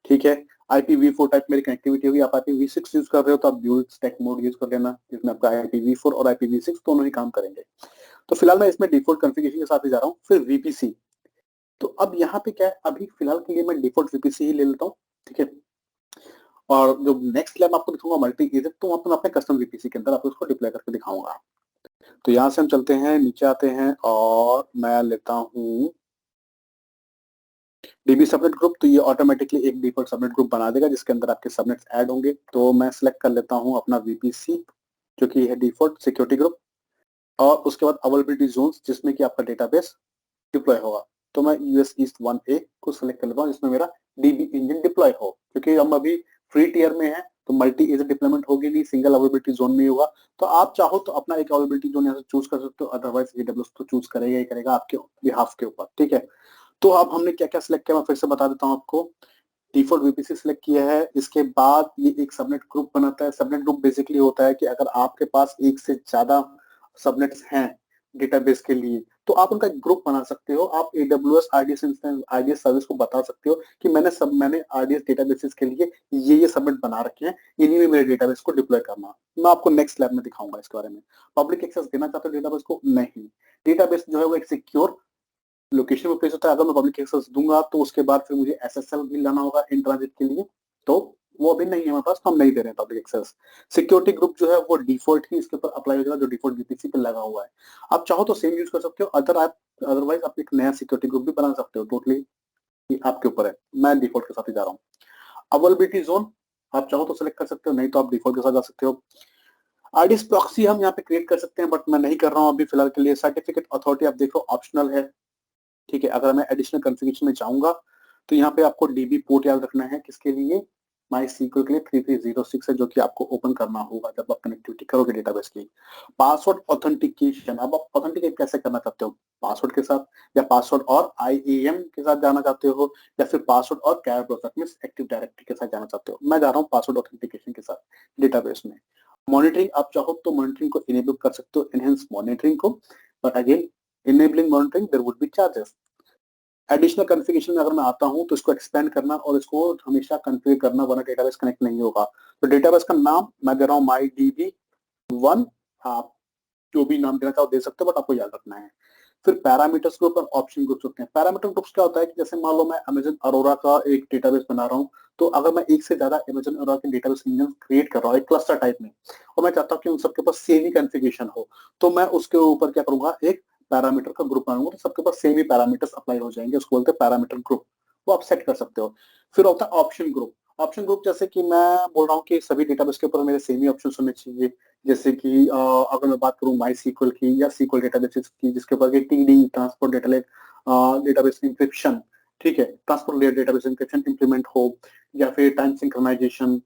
ठीक है। IPv4 टाइप मेरी कनेक्टिविटी होगी, आप IPv6 यूज कर रहे हो तो आप ड्यूल स्टैक मोड यूज कर लेना, जिसमें आपका IPv4 और IPv6 दोनों ही काम करेंगे। तो फिलहाल मैं इसमें डिफॉल्ट कॉन्फ़िगरेशन के साथ ही जा रहा हूँ। फिर VPC, तो अब यहाँ पे क्या है, अभी फिलहाल के लिए मैं डिफॉल्ट VPC ही ले लेता हूँ, ठीक है। और जो नेक्स्ट लैब आपको दिखाऊंगा मल्टी एजेंट, तो वहाँ पर मैं अपने कस्टम VPC के अंदर आपको उसको डिप्लॉय करके दिखाऊंगा। तो यहाँ से हम चलते हैं, नीचे आते हैं, और मैं लेता हूँ DB सबनेट ग्रुप, तो ये ऑटोमेटिकली एक डिफॉल्ट सबनेट ग्रुप बना देगा जिसके अंदर आपके सबनेट्स ऐड होंगे। तो मैं सिलेक्ट कर लेता हूँ अपना VPC, जो कि है डिफॉल्ट सिक्योरिटी ग्रुप, और उसके बाद अवेलेबिलिटी जोन्स जिसमें कि आपका डेटाबेस डिप्लॉय होगा। तो मैं US ईस्ट 1A को सिलेक्ट कर लेता हूँ, जिसमें मेरा DB इंजन डिप्लॉय हो, क्योंकि हम अभी फ्री टियर में है तो मल्टी एजेंट डिप्लॉयमेंट होगी नहीं, सिंगल अवेलेबिलिटी जोन में ही होगा। तो आप चाहो तो अपना एक अवेलेबिलिटी जोन यहाँ से चूज कर सकते हो, अदरवाइज AWS तो चूज करेगा ही करेगा आपके बिहाफ के ऊपर, ठीक है। तो अब हमने क्या क्या सिलेक्ट किया, मैं फिर से बता देता हूँ आपको। डिफॉल्ट VPC सिलेक्ट किया है, इसके बाद ये एक सबनेट ग्रुप बनाता है। सबनेट ग्रुप बेसिकली होता है कि अगर आपके पास एक से ज्यादा सबनेट्स हैं डेटाबेस के लिए, तो आप उनका एक ग्रुप बना सकते हो। आप AWS RDS सर्विस को बता सकते हो कि मैंने RDS डेटाबेसेस के लिए ये सबनेट बना रखे हैं, इन्हीं में मेरे डेटाबेस को डिप्लॉय करना। मैं आपको नेक्स्ट लैब में दिखाऊंगा इसके बारे में। पब्लिक एक्सेस देना चाहते हो डेटाबेस को? नहीं, डेटाबेस जो है वो एक सिक्योर लोकेशन में प्लेस होता है। अगर मैं पब्लिक एक्सेस दूंगा तो उसके बाद फिर मुझे SSL भी लाना होगा इन ट्रांजिट के लिए, तो वो अभी नहीं है हमारे पास, तो हम नहीं दे रहे हैं पब्लिक एक्सेस। सिक्योरिटी ग्रुप जो है वो डिफॉल्ट ही इसके ऊपर अप्लाई हो जाएगा, जो डिफॉल्ट VPC पे लगा हुआ है। आप चाहो तो सेम यूज कर सकते हो, अदरवाइज आप एक नया सिक्योरिटी ग्रुप भी बना सकते हो, टोटली आपके ऊपर है। मैं डिफॉल्ट के साथ ही जा रहा हूँ। अवेलेबिलिटी जोन आप चाहो तो सिलेक्ट कर सकते हो, नहीं तो आप डिफॉल्ट के साथ जा सकते हो। RDS प्रॉक्सी हम यहाँ पे क्रिएट कर सकते हैं, बट मैं नहीं कर रहा हूँ अभी फिलहाल के लिए। सर्टिफिकेट अथॉरिटी आप देखो ऑप्शनल है, ठीक है। अगर मैं एडिशनल कॉन्फ़िगरेशन में जाऊंगा तो यहाँ पे आपको DB पोर्ट याद रखना है, किसके लिए, माई सीक्वल के लिए 3306 है, जो कि आपको ओपन करना होगा जब आप कनेक्टिविटी करोगे डेटाबेस की। पासवर्ड ऑथेंटिकेशन, अब आप ऑथेंटिकेट कैसे करना चाहते हो, पासवर्ड के साथ, या पासवर्ड और IAM के साथ जाना चाहते हो, या फिर पासवर्ड और कैर प्रोसेस में एक्टिव डायरेक्टरी के साथ जाना चाहते हो। मैं जा रहा हूँ पासवर्ड ऑथेंटिकेशन के साथ डेटाबेस में। मॉनिटरिंग आप चाहो तो मॉनिटरिंग को इनेबल कर सकते हो, एनहेंस मॉनिटरिंग को, but again enabling monitoring there would be charges. Additional configuration में अगर मैं आता हूँ तो इसको एक्सपेंड करना और इसको हमेशा कॉन्फ़िगर करना, वरना डेटाबेस कनेक्ट नहीं होगा। तो डेटाबेस का नाम मैं दे रहा हूँ MyDB1, आप जो भी नाम देना चाहो दे सकते हो, बट आपको याद रखना है। फिर पैरामीटर्स के ऊपर ऑप्शन ग्रुप्स होते हैं। पैरामीटर ग्रुप्स क्या होता है कि जैसे मान लो मैं अमेज़न अरोरा का एक डेटाबेस बना रहा हूँ, तो अगर मैं एक से ज़्यादा अमेज़न अरोरा के डेटाबेस इंजन क्रिएट कर रहा हूँ एक क्लस्टर टाइप में, और मैं चाहता हूँ कि उन सबके पास सेम ही कॉन्फ़िगरेशन हो, तो मैं उसके ऊपर क्या करूँगा, एक पैरामीटर का ग्रुप बनाऊँगा, तो सबके पास सेम ही पैरामीटर्स अप्लाई हो जाएँगे, उसको बोलते हैं पैरामीटर ग्रुप। वो आप सेट कर सकते हो। फिर होता है ऑप्शन ग्रुप। ऑप्शन ग्रुप जैसे कि मैं बोल रहा हूँ कि सभी डेटाबेस के ऊपर मेरे सेम ही ऑप्शंस होने चाहिए। जैसे कि अगर मैं बात करूँ MySQL की या SQL डेटाबेसेस की, जिसके ऊपर TD transport data lake database encryption, ठीक है, transport layer database encryption implement हो, या फिर टाइम सिंक्रोनाइजेशन,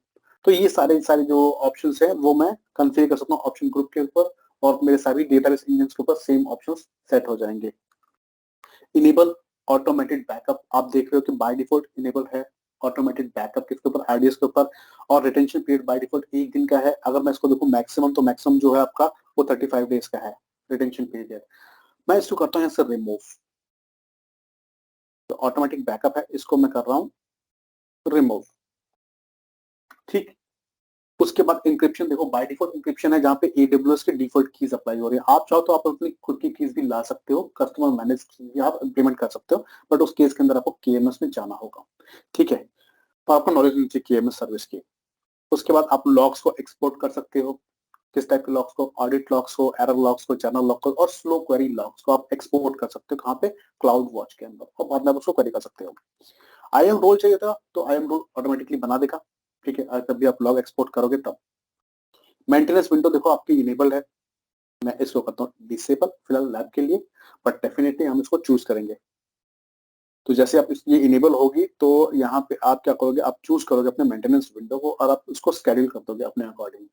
तो ये सारे सारे जो ऑप्शंस हैं वो मैं कॉन्फ़िगर कर सकता हूँ ऑप्शन ग्रुप के ऊपर, और मेरे सारी डेटाबेस इंजन के ऊपर सेम ऑप्शंस सेट हो जाएंगे। इनेबल ऑटोमेटेड बैकअप, आप देख रहे हो कि बाय डिफॉल्ट इनेबल है ऑटोमेटेड बैकअप किसके ऊपर, आईडीएस के ऊपर। और रिटेंशन पीरियड बाय डिफॉल्ट 1 दिन का है। अगर मैं इसको देखूं मैक्सिमम, तो मैक्सिमम जो है आपका वो 35 डेज का है रिटेंशन पीरियड। मैं इसको करता हूँ यहाँ से रिमूव, तो ऑटोमेटिक बैकअप है, इसको मैं कर रहा हूँ रिमूव, ठीक। उसके बाद इंक्रिप्शन देखो, बाय डिफॉल्ट इंक्रिप्शन है जहाँ पे AWS के डिफॉल्ट कीज अप्लाई हो रही है। आप चाहो तो आप अपनी खुद की कीज भी ला सकते हो, कस्टमर मैनेज की आप इंप्लीमेंट कर सकते हो, बट उस केस के अंदर आपको KMS में जाना होगा, ठीक है। तो आपको नॉलेज होनी चाहिए KMS सर्विस की। उसके बाद आप लॉग्स को एक्सपोर्ट कर सकते हो, किस टाइप के लॉग्स को, ऑडिट लॉग्स को, एरर लॉग्स को, चैनल लॉग को, और स्लो क्वेरी लॉग्स को आप एक्सपोर्ट कर सकते हो। कहाँ पे, क्लाउड वॉच के अंदर, और बाद में आप उसको क्वेरी कर सकते हो। IAM रोल चाहिए था तो IAM रोल ऑटोमेटिकली बना देगा, ठीक है, जब भी आप लॉग एक्सपोर्ट करोगे तब। मेंटेनेंस विंडो देखो आपकी इनेबल्ड है, मैं इसको करता हूँ डिसेबल फिलहाल लैब के लिए, बट डेफिनेटली हम इसको चूज करेंगे। तो जैसे आप ये इनेबल होगी तो यहाँ पे आप क्या करोगे, आप चूज करोगे अपने मेंटेनेंस विंडो को, और आप उसको स्केड्यूल कर दोगे अपने अकॉर्डिंग।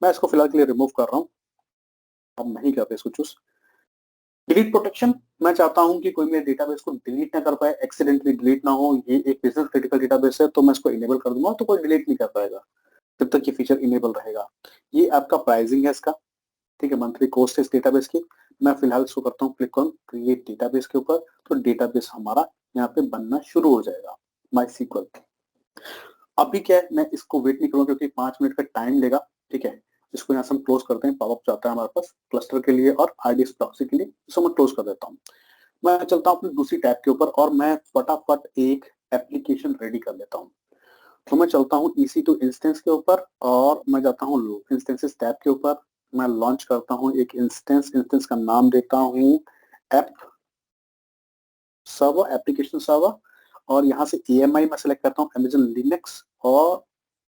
मैं इसको फिलहाल के लिए रिमूव कर रहा हूँ, अब नहीं करते इसको चूज। डिलीट प्रोटेक्शन, मैं चाहता हूँ कि कोई मेरे डेटाबेस को डिलीट ना कर पाए, एक्सीडेंटली डिलीट ना हो। ये एक बिजनेस क्रिटिकल डेटाबेस है, तो मैं इसको इनेबल कर दूंगा, तो कोई डिलीट नहीं कर पाएगा जब तक ये फीचर इनेबल रहेगा। ये आपका प्राइसिंग है इसका, ठीक है, मंथली कॉस्ट है इस डेटाबेस की। मैं फिलहाल इसको करता हूँ क्लिक ऑन क्रिएट डेटाबेस के ऊपर, तो डेटाबेस हमारा यहाँ पे बनना शुरू हो जाएगा MySQL। अभी क्या है, मैं इसको वेट नहीं करूँगा क्योंकि 5 मिनट का टाइम लेगा, ठीक है। इसको यहाँ से हम क्लोज करते हैं, पॉपअप जाता है हमारे पास क्लस्टर के लिए और आईडीएस प्रॉक्सी के लिए, इसको मैं क्लोज कर देता हूँ। मैं चलता हूँ अपनी दूसरी टैब के ऊपर, और मैं फटाफट एक एप्लीकेशन रेडी कर लेता हूँ। तो मैं चलता हूँ EC2 इंस्टेंस के ऊपर, और मैं जाता हूँ इंस्टेंसेस टैब के ऊपर। मैं लॉन्च करता हूँ एक इंस्टेंस का नाम देता हूँ ऐप सर्वर, एप्लीकेशन सर्वर। और यहाँ से AMI मैं सेलेक्ट करता हूँ अमेजन लिनक्स, और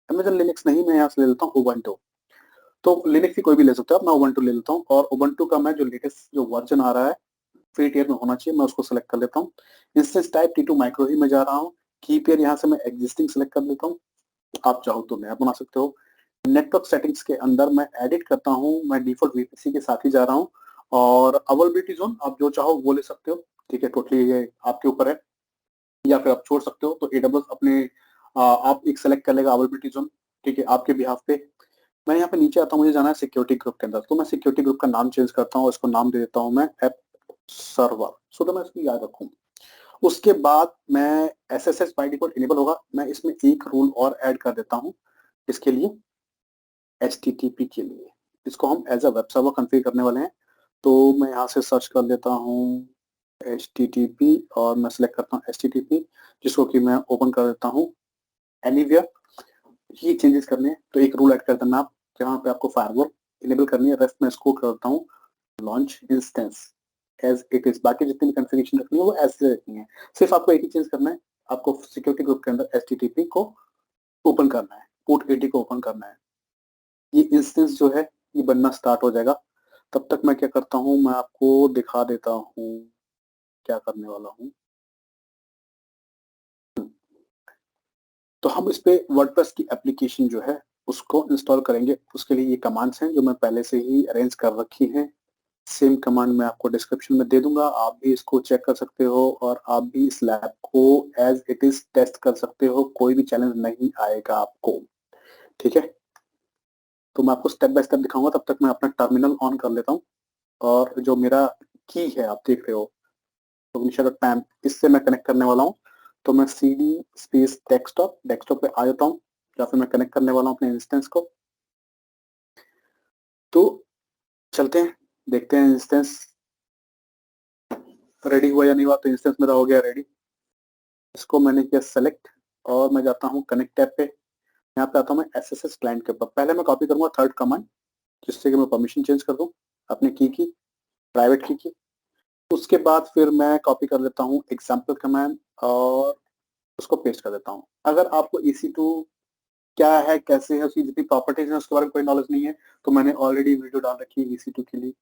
अमेजन लिनक्स नहीं, मैं यहाँ से ले लेता हूँ उबंटू। तो लिनक्स की कोई भी ले सकते हो आप, मैं उबंटू ले लेता हूँ, और उबंटू का मैं जो लेटेस्ट जो वर्जन आ रहा है फ्री टियर में होना चाहिए, मैं उसको सेलेक्ट कर लेता हूँ। इंस्टेंस टाइप T2 माइक्रो ही मैं जा रहा हूँ। की पेयर यहाँ से मैं एग्जिस्टिंग सेलेक्ट कर लेता हूँ, आप चाहो तो नया बना सकते हो। नेटवर्क सेटिंग्स के अंदर मैं एडिट करता हूँ, मैं डिफॉल्ट VPC के साथ ही जा रहा हूँ, और अवेलेबिलिटी जोन आप जो चाहो वो ले सकते हो, ठीक है, टोटली ये आपके ऊपर है, या फिर आप छोड़ सकते हो। तो AWS अपने आप एक सेलेक्ट कर लेगा अवेलेबिलिटी जोन, ठीक है, आपके बिहाफ पे। मैं यहाँ पे नीचे आता हूँ, मुझे जाना है सिक्योरिटी ग्रुप के अंदर, तो मैं सिक्योरिटी ग्रुप का नाम चेंज करता हूँ, इसको नाम दे देता हूँ मैं ऐप सर्वर, सो तो मैं इसको याद रखूँ। उसके बाद मैं SSH बाय डिफॉल्ट इनेबल होगा, मैं इसमें एक रूल और ऐड कर देता हूँ इसके लिए, HTTP के लिए। इसको हम as a web server configure करने वाले हैं, तो मैं यहाँ से सर्च कर लेता हूँ HTTP, और मैं सेलेक्ट करता हूँ HTTP, जिसको कि मैं ओपन कर देता हूँ एनीवेयर। ये चेंजेस करने हैं तो एक रूल ऐड कर देना आप, जहाँ पे आपको फायरवॉल इनेबल करनी है। रेस्ट में इसको करता हूँ launch instance as it is, बाकी जितनी भी कॉन्फ़िगरेशन रखनी है वो ऐसे रखनी है। सिर्फ आपको एक ही चीज करना है, आपको सिक्योरिटी ग्रुप के अंदर HTTP को ओपन करना है, पोर्ट 80 को ओपन करना है। ये इंस्टेंस जो है ये बनना स्टार्ट हो जाएगा। तब तक मैं क्या करता हूँ, मैं आपको दिखा देता हूँ क्या करने वाला हूँ। तो हम इस पे वर्डप्रेस की एप्लीकेशन जो है उसको इंस्टॉल करेंगे। उसके लिए ये कमांड्स हैं जो मैं पहले से ही अरेंज कर रखी हैं। सेम कमांड मैं आपको डिस्क्रिप्शन में दे दूंगा, आप भी इसको चेक कर सकते हो, और आप भी इस लैब को एज इट इज टेस्ट कर सकते हो, कोई भी चैलेंज नहीं आएगा आपको, ठीक है। तो मैं आपको स्टेप बाय स्टेप दिखाऊँगा, तब तक मैं अपना टर्मिनल ऑन कर लेता हूँ और जो मेरा की है आप देख रहे हो, Ignition.pam, इससे मैं कनेक्ट करने वाला हूँ। तो मैं cd स्पेस डेस्कटॉप पे आ जाता हूँ या फिर मैं कनेक्ट करने वाला हूँ अपने इंस्टेंस को। तो चलते हैं, देखते हैं इंस्टेंस रेडी हुआ या नहीं हुआ। तो इंस्टेंस मेरा हो गया रेडी। इसको मैंने किया सेलेक्ट और मैं जाता हूँ कनेक्ट टैब पे। यहाँ पे आता हूँ मैं एसएसएस क्लाइंट के ऊपर। पहले मैं कॉपी करूँगा थर्ड कमांड, जिससे कि मैं परमिशन चेंज कर दूँ अपने की प्राइवेट की। उसके बाद फिर मैं कॉपी कर लेता हूँ एग्जाम्पल कमांड और उसको पेस्ट कर देता हूँ। अगर आपको EC2 क्या है, कैसे है, उसकी जितनी प्रॉपर्टीज है उसके बारे में कोई नॉलेज नहीं है, तो मैंने ऑलरेडी वीडियो डाल रखी है EC2 के लिए,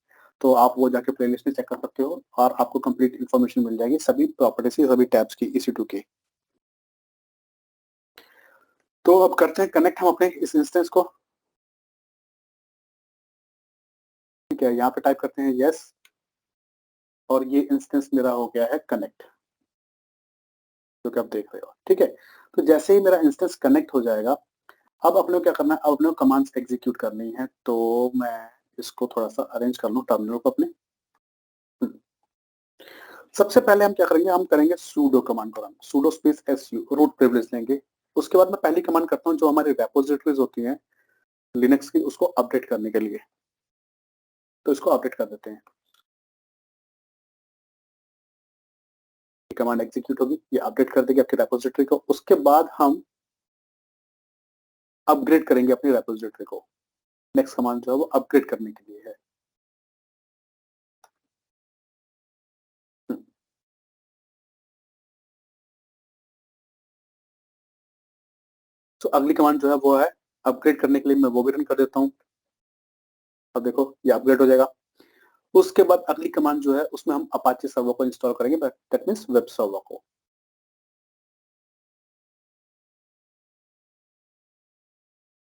तो आप वो जाके प्लेलिस्ट में चेक कर सकते हो और आपको कंप्लीट इन्फॉर्मेशन मिल जाएगी सभी प्रॉपर्टीज की, सभी टैब्स की EC2 की। तो अब करते हैं कनेक्ट हम अपने इस इंस्टेंस को। ठीक है, यहाँ पे टाइप करते हैं यस और ये इंस्टेंस मेरा हो गया है कनेक्ट, जो कि आप देख रहे हो। ठीक है, तो जैसे ही मेरा इंस्टेंस कनेक्ट हो जाएगा, अब अपने को क्या करना है, अब अपने को कमांड्स एग्जीक्यूट करनी है। तो मैं इसको थोड़ा सा अरेंज कर लूँ टर्मिनल को अपने। सबसे पहले हम क्या करेंगे, हम करेंगे sudo कमांड को run, sudo space su root privilege लेंगे। उसके बाद मैं पहली कमांड करता हूँ जो हमारी रेपोजिटरीज होती हैं लिनक्स की, उसको अपडेट करने के लिए। तो इसको अपडेट कर देते हैं। कमांड एग्जीक्यूट होगी, ये अपडेट कर देगी आपकी रेपोजिटरी को। उसके बाद हम अपग्रेड करेंगे अपनी रेपोजिटरी को। नेक्स्ट कमांड जो है वो अपग्रेड करने के लिए है। तो अगली कमांड जो है वो है अपग्रेड करने के लिए, मैं वो भी रन कर देता हूँ। अब देखो ये अपग्रेड हो जाएगा। उसके बाद अगली कमांड जो है उसमें हम अपाचे सर्वर को इंस्टॉल करेंगे, दैट मींस वेब सर्वर को।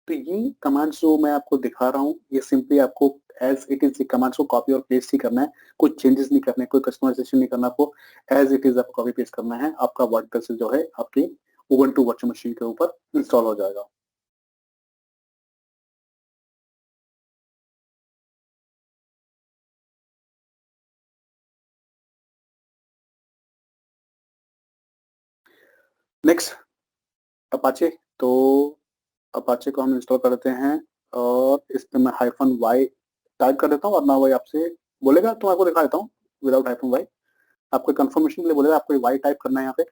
तो ये कमांड्स जो मैं आपको दिखा रहा हूँ, ये सिंपली आपको एज इट इज कमांड्स को कॉपी और पेस्ट ही करना है, कोई चेंजेस नहीं करने, कोई कस्टमाइजेशन नहीं करना। आपको एज इट इज आपको कॉपी पेस्ट करना है। आपका वर्डप्रेस जो है आपकी उबुंटू वर्चुअल मशीन के ऊपर इंस्टॉल हो जाएगा। Next Apache. तो अपाचे को हम इंस्टॉल कर देते हैं और इस पे मैं -y टाइप कर देता हूँ और ना वही आपसे बोलेगा, तो मैं आपको दिखा देता हूँ विदाउट -y। आपको कंफर्मेशन के लिए बोलेगा, आपको y टाइप करना है, यहाँ पे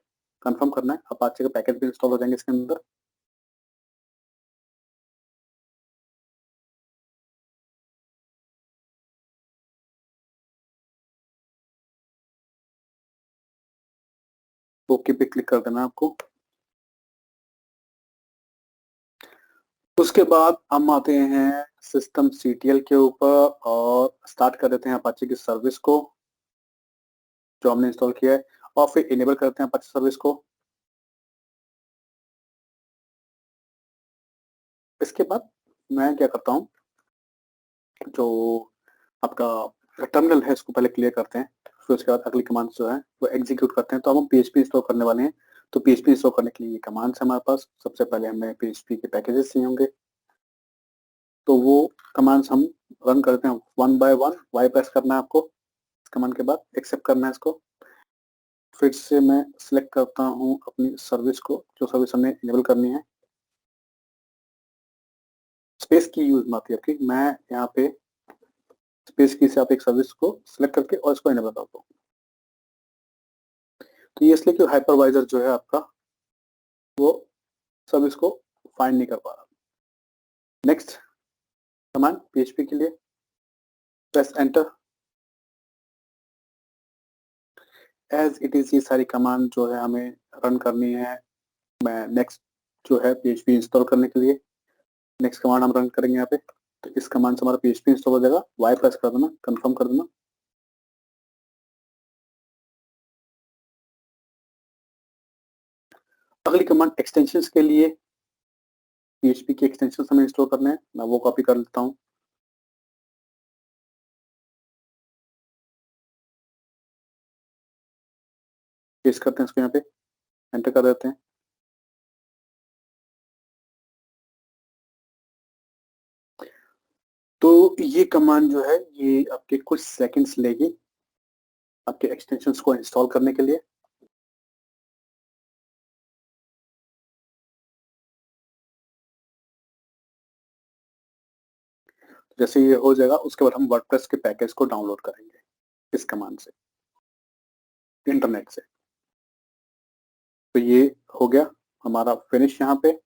कंफर्म करना है। अपाचे के पैकेज भी इंस्टॉल हो जाएंगे इसके अंदर। ओके पे क्लिक कर देना आपको। उसके बाद हम आते हैं सिस्टम CTL के ऊपर और स्टार्ट कर देते हैं अपाचे की सर्विस को जो हमने इंस्टॉल किया है, और फिर इनेबल करते हैं अपाचे सर्विस को। इसके बाद मैं क्या करता हूँ, जो आपका टर्मिनल है इसको पहले क्लियर करते हैं, फिर उसके बाद अगली कमांड जो है वो एग्जीक्यूट करते हैं। तो अब हम PHP इंस्टॉल करने वाले हैं। तो PHP इंस्टॉल करने के लिए ये कमांड्स है हमारे पास। सबसे पहले हमें PHP के पैकेजेस चाहिए होंगे, तो वो कमांड्स हम रन करते हैं one by one. Y press करना है आपको इस कमांड के बाद, एक्सेप्ट करना है इसको। फिर से मैं सिलेक्ट करता हूँ अपनी सर्विस को, जो सर्विस हमने इनेबल करनी है। स्पेस की यूज मत है आपकी, मैं यहाँ पे स्पेस की से आप एक सर्विस को सिलेक्ट करके और इसको इनेबल कर दो। तो ये इसलिए कि हाइपरवाइजर जो है आपका वो सर्विस को फाइंड नहीं कर पा रहा। नेक्स्ट कमांड PHP के लिए press enter. As it is ये सारी कमांड जो है हमें रन करनी है। मैं नेक्स्ट जो है PHP इंस्टॉल करने के लिए नेक्स्ट कमांड हम रन करेंगे यहाँ पे। तो इस कमांड से हमारा PHP इंस्टॉल हो जाएगा। वाई प्रेस कर देना, कंफर्म कर देना। अगली कमांड एक्सटेंशंस के लिए PHP की एक्सटेंशन हमें इंस्टॉल करने हैं, मैं वो कॉपी कर लेता हूँ। पेस्ट करते हैं इसको यहाँ पे, एंटर कर देते हैं। तो ये कमांड जो है ये आपके कुछ सेकंड्स लेगी आपके एक्सटेंशंस को इंस्टॉल करने के लिए। जैसे ये हो जाएगा उसके बाद हम वर्डप्रेस के पैकेज को डाउनलोड करेंगे इस कमांड से, इंटरनेट से। तो ये हो गया हमारा फिनिश यहाँ पे।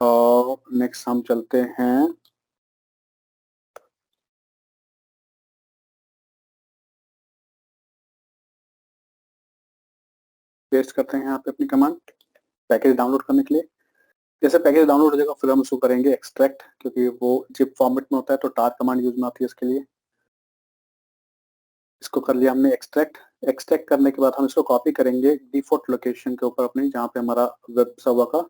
और नेक्स्ट हम चलते हैं पेस्ट करते हैं यहाँ पे अपनी कमांड पैकेज डाउनलोड करने के लिए। जैसे पैकेज डाउनलोड हो जाएगा फिर हम उसको करेंगे एक्सट्रैक्ट, क्योंकि वो जिप फॉर्मेट में होता है तो टार कमांड यूज में आती है इसके लिए। इसको कर लिया हमने एक्सट्रैक्ट। एक्सट्रैक्ट करने के बाद हम इसको कॉपी करेंगे डिफॉल्ट लोकेशन के ऊपर अपनी, जहाँ पे हमारा वेब सर्वर का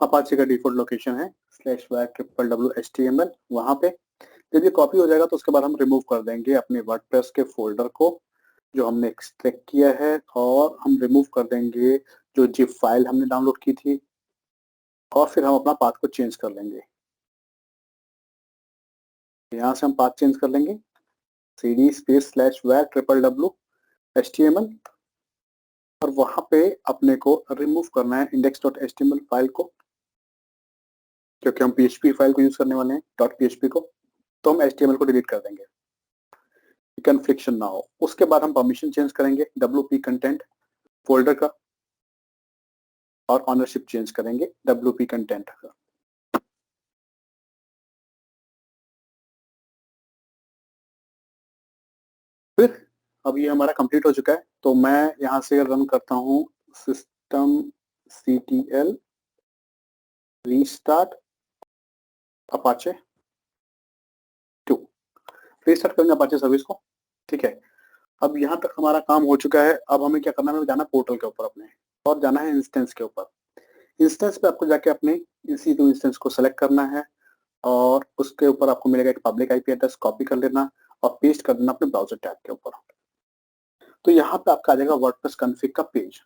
अपाचे का डिफॉल्ट लोकेशन है /var/HTML, वहाँ पे। जब ये कॉपी हो जाएगा तो उसके बाद हम रिमूव कर देंगे अपने वर्डप्रेस के फोल्डर को जो हमने एक्सट्रैक्ट किया है, और हम रिमूव कर देंगे जो जिप फाइल हमने डाउनलोड की थी, और फिर हम अपना पाथ को चेंज कर लेंगे। यहाँ से हम पाथ चेंज कर लेंगे cd/var/www.html, और वहां पे अपने को रिमूव करना है index.html फाइल को, क्योंकि हम PHP फाइल को यूज करने वाले हैं .php को, तो हम HTML को डिलीट कर देंगे, कन्फ्लिक्शन ना हो। उसके बाद हम परमिशन चेंज करेंगे WP कंटेंट फोल्डर का, और ऑनरशिप चेंज करेंगे WP कंटेंट का। फिर अब ये हमारा कंप्लीट हो चुका है, तो मैं यहाँ से रन करता हूँ systemctl रीस्टार्ट अपाचे 2। रीस्टार्ट करेंगे अपाचे सर्विस को, ठीक है। अब यहाँ तक हमारा काम हो चुका है। अब हमें क्या करना है, हमें जाना पोर्टल के ऊपर अपने, और जाना है इंस्टेंस के ऊपर। इंस्टेंस पे आपको जाके अपने EC2 इंस्टेंस को सेलेक्ट करना है, और उसके ऊपर आपको मिलेगा एक पब्लिक IP एड्रेस, कॉपी कर लेना और पेस्ट कर देना अपने ब्राउजर टैब के ऊपर। तो यहाँ पे आपका आ जाएगा वर्डप्रेस कॉन्फ़िग का पेज,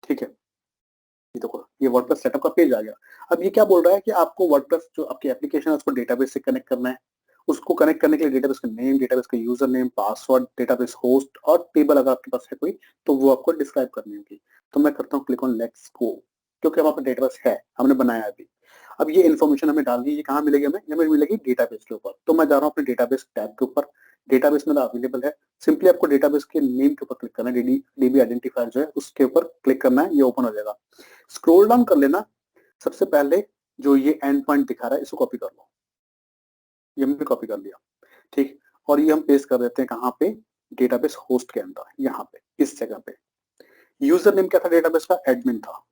ठीक है। ये देखो ये वर्डप्रेस सेटअप का पेज आ गया। अब ये क्या बोल रहा है कि आपको वर्डप्रेस जो आपकी एप्लीकेशन है उसको डेटाबेस से कनेक्ट करना है। उसको कनेक्ट करने के लिए डेटाबेस का नेम, डेटाबेस का user name, password, database host और टेबल अगर आपके पास है कोई तो वो आपको डिस्क्राइब करनी होगी। तो मैं करता हूँ क्लिक ऑन लेट्स गो, क्योंकि हमारे पास डेटाबेस है, हमने बनाया है अभी। अब ये इन्फॉर्मेशन हमें डालनी है, ये कहाँ मिलेगी हमें, हमें मिलेगी डेटाबेस के ऊपर। तो मैं जा रहा हूँ अपने डेटाबेस टैब के ऊपर, डेटाबेस मेरा अवेलेबल है। सिंपली आपको डेटाबेस के नेम के ऊपर क्लिक करना है, DB आइडेंटिफायर जो है उसके ऊपर क्लिक करना है, ये ओपन हो जाएगा। स्क्रॉल डाउन कर लेना, सबसे पहले जो ये एंड पॉइंट दिखा रहा है इसको कॉपी कर लो। ये हमने कॉपी कर लिया, ठीक। और ये हम पेस्ट कर देते हैं कहाँ पे, डेटाबेस होस्ट के अंदर, यहाँ पे इस जगह पे। यूजर नेम क्या था डेटाबेस का, एडमिन था,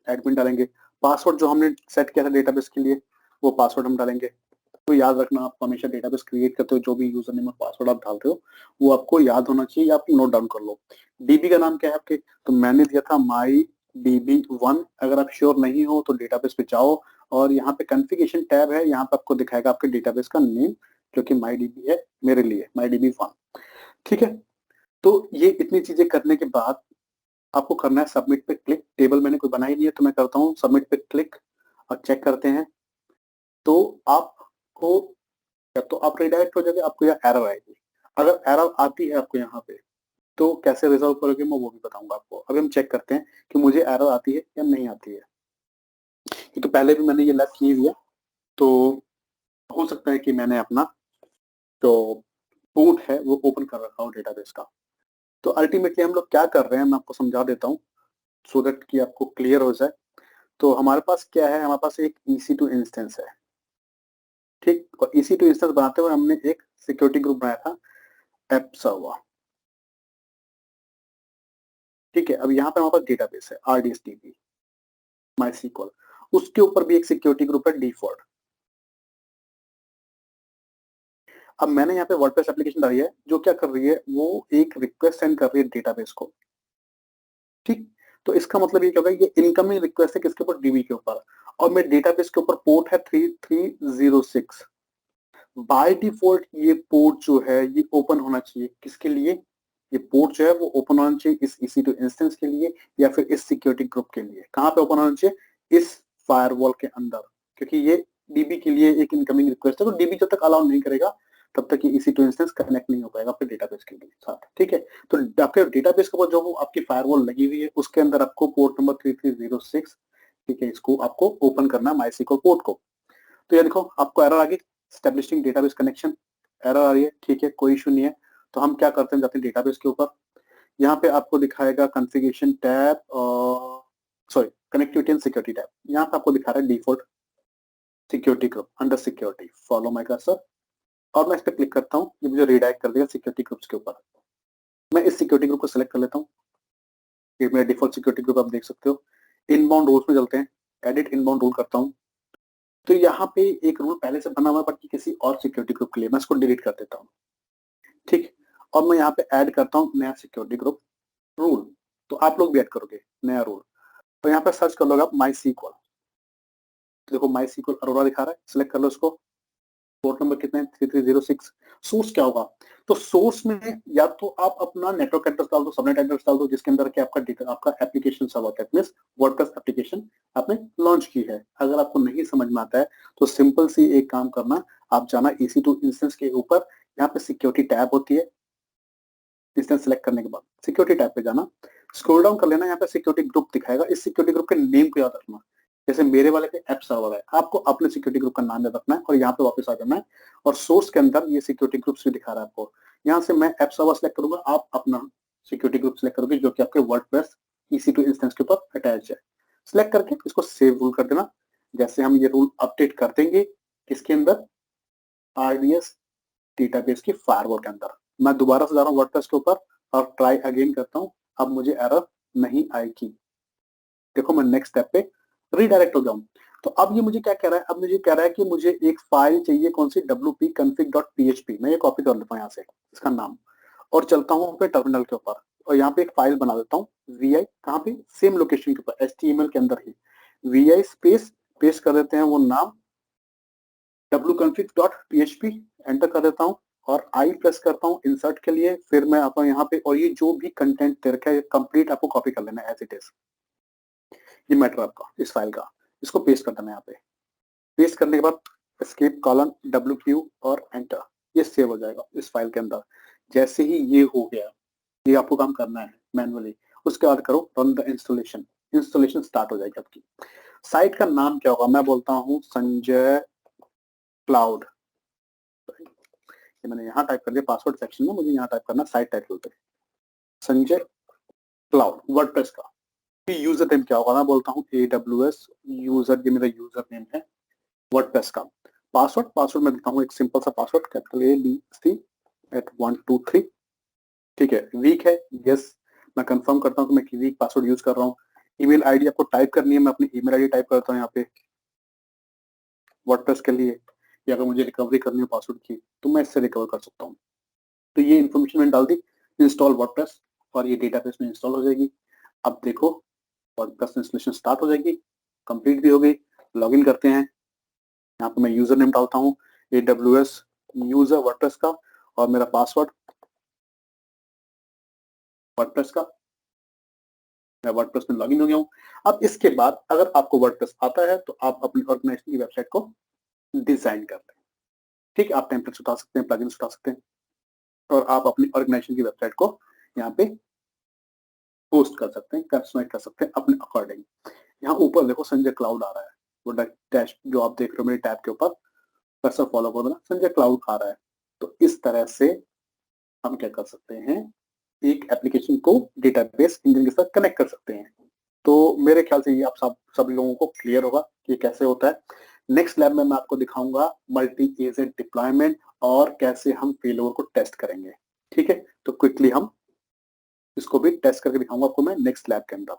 एडमिन डालेंगे। पासवर्ड जो हमने सेट किया था डेटाबेस के लिए वो पासवर्ड हम डालेंगे। तो याद रखना, आप हमेशा डेटाबेस क्रिएट करते हो जो भी यूजर नेम और पासवर्ड आप डाल रहे हो वो आपको याद होना चाहिए, आप नोट डाउन कर लो। DB का नाम क्या है आपके, तो मैंने दिया था माई DB1। अगर आप श्योर नहीं हो तो डेटाबेस पे जाओ, और यहाँ पे कॉन्फ़िगरेशन टैब है, यहाँ पे आपको दिखाएगा आपके डेटाबेस का नेम जो कि माई DB है मेरे लिए, माई DB1, ठीक है। तो ये इतनी चीजें करने के बाद आपको करना है सबमिट पे क्लिक। टेबल मैंने कोई बनाई नहीं है तो मैं करता हूँ सबमिट पे क्लिक, और चेक करते हैं। तो आपको या तो आप रिडायरेक्ट हो जाएगा, आपको यहाँ एरर आएगी। अगर एरर आती है आपको यहाँ पे तो कैसे रिजॉल्व करोगे मैं वो भी बताऊंगा आपको। अभी हम चेक करते हैं कि मुझे एरर आती है या नहीं आती है, क्योंकि पहले भी मैंने ये लैब की हुई है, तो हो सकता है कि मैंने अपना जो बूट है वो ओपन कर रखा हो डेटाबेस का। तो अल्टीमेटली हम लोग क्या कर रहे हैं मैं आपको समझा देता हूँ, सो दैट कि आपको क्लियर हो जाए। तो हमारे पास क्या है, हमारे पास एक EC2 इंस्टेंस है, ठीक। और EC2 इंस्टेंस बनाते हुए हमने एक सिक्योरिटी ग्रुप बनाया था एप सर्वर, ठीक है। अब यहाँ पे हमारे पास डेटाबेस है RDSDB MySQL, उसके ऊपर भी एक सिक्योरिटी ग्रुप है डिफॉल्ट। अब मैंने यहाँ पे वर्डप्रेस एप्लीकेशन डाली है जो क्या कर रही है, वो एक रिक्वेस्ट सेंड कर रही है डेटाबेस को, ठीक। तो इसका मतलब ये क्या होगा, ये इनकमिंग रिक्वेस्ट है किसके ऊपर, DB के ऊपर, और मेरे डेटाबेस के ऊपर पोर्ट है 3306। बाय डिफॉल्ट ये पोर्ट जो है ये ओपन होना चाहिए, किसके लिए, ये पोर्ट जो है वो ओपन होना चाहिए इस EC2 इंस्टेंस के लिए या फिर इस सिक्योरिटी ग्रुप के लिए। कहाँ पे ओपन होना चाहिए, इस फायरवॉल के अंदर, क्योंकि ये DB के लिए एक इनकमिंग रिक्वेस्ट है, तो DB जब तक अलाउ नहीं करेगा तब तक ये EC2 इंस्टेंस कनेक्ट नहीं हो पाएगा आपके डेटाबेस के साथ, ठीक है। तो आपके डेटाबेस के ऊपर जो आपकी फायरवॉल लगी हुई है उसके अंदर आपको पोर्ट नंबर 3306, ठीक है, इसको आपको ओपन करना है MySQL पोर्ट को। तो ये देखो आपको एरर आ गई, एस्टेब्लिशिंग डेटाबेस कनेक्शन एरर आ रही है, ठीक है, कोई इशू नहीं है। तो हम क्या करते हैं, जाते हैं डेटाबेस के ऊपर, यहाँ पे आपको दिखाएगा कॉन्फ़िगरेशन टैब और sorry connectivity and security tab. यहाँ पे आपको दिखा रहा है default security group, under security follow my cursor, और मैं इस पर क्लिक करता हूँ, ये मुझे रीडायरेक्ट कर देगा सिक्योरिटी ग्रुप्स के ऊपर। मैं इस सिक्योरिटी ग्रुप को सिलेक्ट कर लेता हूँ, ये मेरा डिफॉल्ट सिक्योरिटी ग्रुप आप देख सकते हो। इनबाउंड रूल्स में चलते हैं, एडिट इनबाउंड रूल करता हूँ। तो यहाँ पे एक रूल पहले से बना हुआ है बट किसी और सिक्योरिटी ग्रुप के लिए, मैं इसको डिलीट कर देता हूँ, ठीक। और मैं यहाँ पे ऐड करता हूँ नया सिक्योरिटी ग्रुप रूल, तो आप लोग भी ऐड करोगे नया रूल। तो यहाँ पे सर्च कर लोगे आप MySQL, तो देखो MySQL अरोरा दिखा रहा है, सिलेक्ट कर लो इसको। पोर्ट नंबर कितना है, 3306। सोर्स क्या होगा, तो सोर्स में या तो आप अपना नेटवर्क एड्रेस डाल दो, सबनेट एड्रेस डाल दो, जिसके अंदर के आपका एप्लीकेशन सब होता है, मींस वर्डप्रेस एप्लीकेशन आपने लॉन्च की है। अगर आपको नहीं समझ में आता है तो सिंपल सी एक काम करना, आप जाना EC2 इंस्टेंस के ऊपर, यहाँ पे सिक्योरिटी टैब होती है, इंस्टेंस सेलेक्ट करने के बाद सिक्योरिटी टैब पे जाना, स्क्रॉल डाउन कर लेना, यहाँ पे सिक्योरिटी ग्रुप दिखाएगा, इस सिक्योरिटी ग्रुप के नेम को याद रखना। जैसे मेरे वाले पे ऐप सर्वर है, आपको अपने सिक्योरिटी ग्रुप का नाम याद रखना है और यहाँ पे वापस आ जाना है, और सोर्स के अंदर ये सिक्योरिटी ग्रुप्स भी दिखा रहा है आपको। यहाँ से मैं ऐप सर्वर सेलेक्ट करूंगा, आप अपना सिक्योरिटी ग्रुप सेलेक्ट करोगे जो कि आपके वर्डप्रेस EC2 इंस्टेंस के ऊपर अटैच है। सिलेक्ट करके इसको सेव रूल कर देना। जैसे हम ये रूल अपडेट कर देंगे किसके अंदर, RDS डेटाबेस की फायरवॉल के अंदर। मैं दोबारा से जा रहा हूँ वर्डप्रेस के ऊपर और ट्राई अगेन करता हूँ, अब मुझे एरर नहीं आएगी। देखो मैं नेक्स्ट स्टेप पे रीडायरेक्ट हो जाऊँ, तो अब ये मुझे क्या कह रहा है, अब मुझे कह रहा है कि मुझे एक फाइल चाहिए, कौन सी, wp-config.php। मैं ये कॉपी कर लेता हूँ यहाँ से इसका नाम, और चलता हूँ अपने टर्मिनल के ऊपर, और यहाँ पे एक फाइल बना देता हूँ vi, कहाँ पे, सेम लोकेशन के ऊपर, HTML के अंदर ही vi स्पेस पेस्ट कर देते हैं वो नाम wconfig.php, एंटर कर देता हूँ और आई प्रेस करता हूँ इंसर्ट के लिए। फिर मैं आता हूँ यहाँ पे, और ये जो भी कंटेंट दे रखा है कंप्लीट आपको कॉपी कर लेना है एज इट इज, ये मैटर आपका इस फाइल का, इसको पेस्ट कर देना है यहाँ पे। पेस्ट करने के बाद एस्केप कॉलन WQ और एंटर, ये सेव हो जाएगा इस फाइल के अंदर। जैसे ही ये हो गया, ये आपको काम करना है मैनुअली, उसके बाद करो run the installation, installation start हो जाएगी आपकी। साइट का नाम क्या होगा, मैं बोलता हूँ संजय क्लाउड, मैंने यहाँ टाइप कर दिया पासवर्ड सेक्शन में, मुझे यहाँ टाइप करना साइट टाइटल पे संजय क्लाउड वर्डप्रेस का। यूजर नेम क्या होगा, मैं बोलता हूँ AWS यूजर, ये मेरा यूजर नेम है वर्डप्रेस का। पासवर्ड मैं देता हूँ एक सिंपल सा पासवर्ड, कैपिटल ABC@123, ठीक है। वीक है, यस, मैं कंफर्म करता हूँ कि मैं वीक पासवर्ड यूज कर रहा हूँ। ईमेल आईडी आपको टाइप करनी है, मैं अपनी ईमेल आईडी टाइप करता हूँ यहाँ पे वर्डप्रेस के लिए, या अगर मुझे रिकवरी करनी हो पासवर्ड की तो मैं इससे रिकवर कर सकता हूँ। तो ये इन्फॉर्मेशन मैंने डाल दी, इंस्टॉल वर्डप्रेस, और ये डेटाबेस में इंस्टॉल हो जाएगी। अब देखो वर्डप्रेस इंस्टॉलेशन स्टार्ट हो जाएगी, कंप्लीट भी हो गई। लॉगिन करते हैं, यहाँ पे मैं यूजर नेम डालता हूँ AWS यूजर वर्डप्रेस का, और मेरा पासवर्ड वर्डप्रेस का। मैं वर्डप्रेस में लॉगिन हो गया हूँ। अब इसके बाद अगर आपको वर्डप्रेस आता है तो आप अपनी ऑर्गेनाइजेशन की वेबसाइट को डिजाइन कर लें, ठीक है। आप टेम्पलेट्स उठा सकते हैं, प्लगइन्स उठा सकते हैं, और आप अपनी ऑर्गेनाइजेशन की वेबसाइट को यहाँ पे पोस्ट कर सकते हैं, कस्टमाइज कर सकते हैं अपने अकॉर्डिंग। यहाँ ऊपर देखो संजय क्लाउड आ रहा है, वो डैश जो आप देख रहे हो मेरे टैब के ऊपर, कर्सर फॉलो कर देना, संजय क्लाउड आ रहा है। तो इस तरह से हम क्या कर सकते हैं, एक एप्लीकेशन को डेटाबेस इंजन के साथ कनेक्ट कर सकते हैं। तो मेरे ख्याल से ये आप सब लोगों को क्लियर होगा कि कैसे होता है। नेक्स्ट लैब में मैं आपको दिखाऊंगा मल्टी एजेंट डिप्लॉयमेंट और कैसे हम फेलोवर को टेस्ट करेंगे, ठीक है। तो क्विकली हम इसको भी टेस्ट करके दिखाऊंगा आपको मैं नेक्स्ट लैब के अंदर।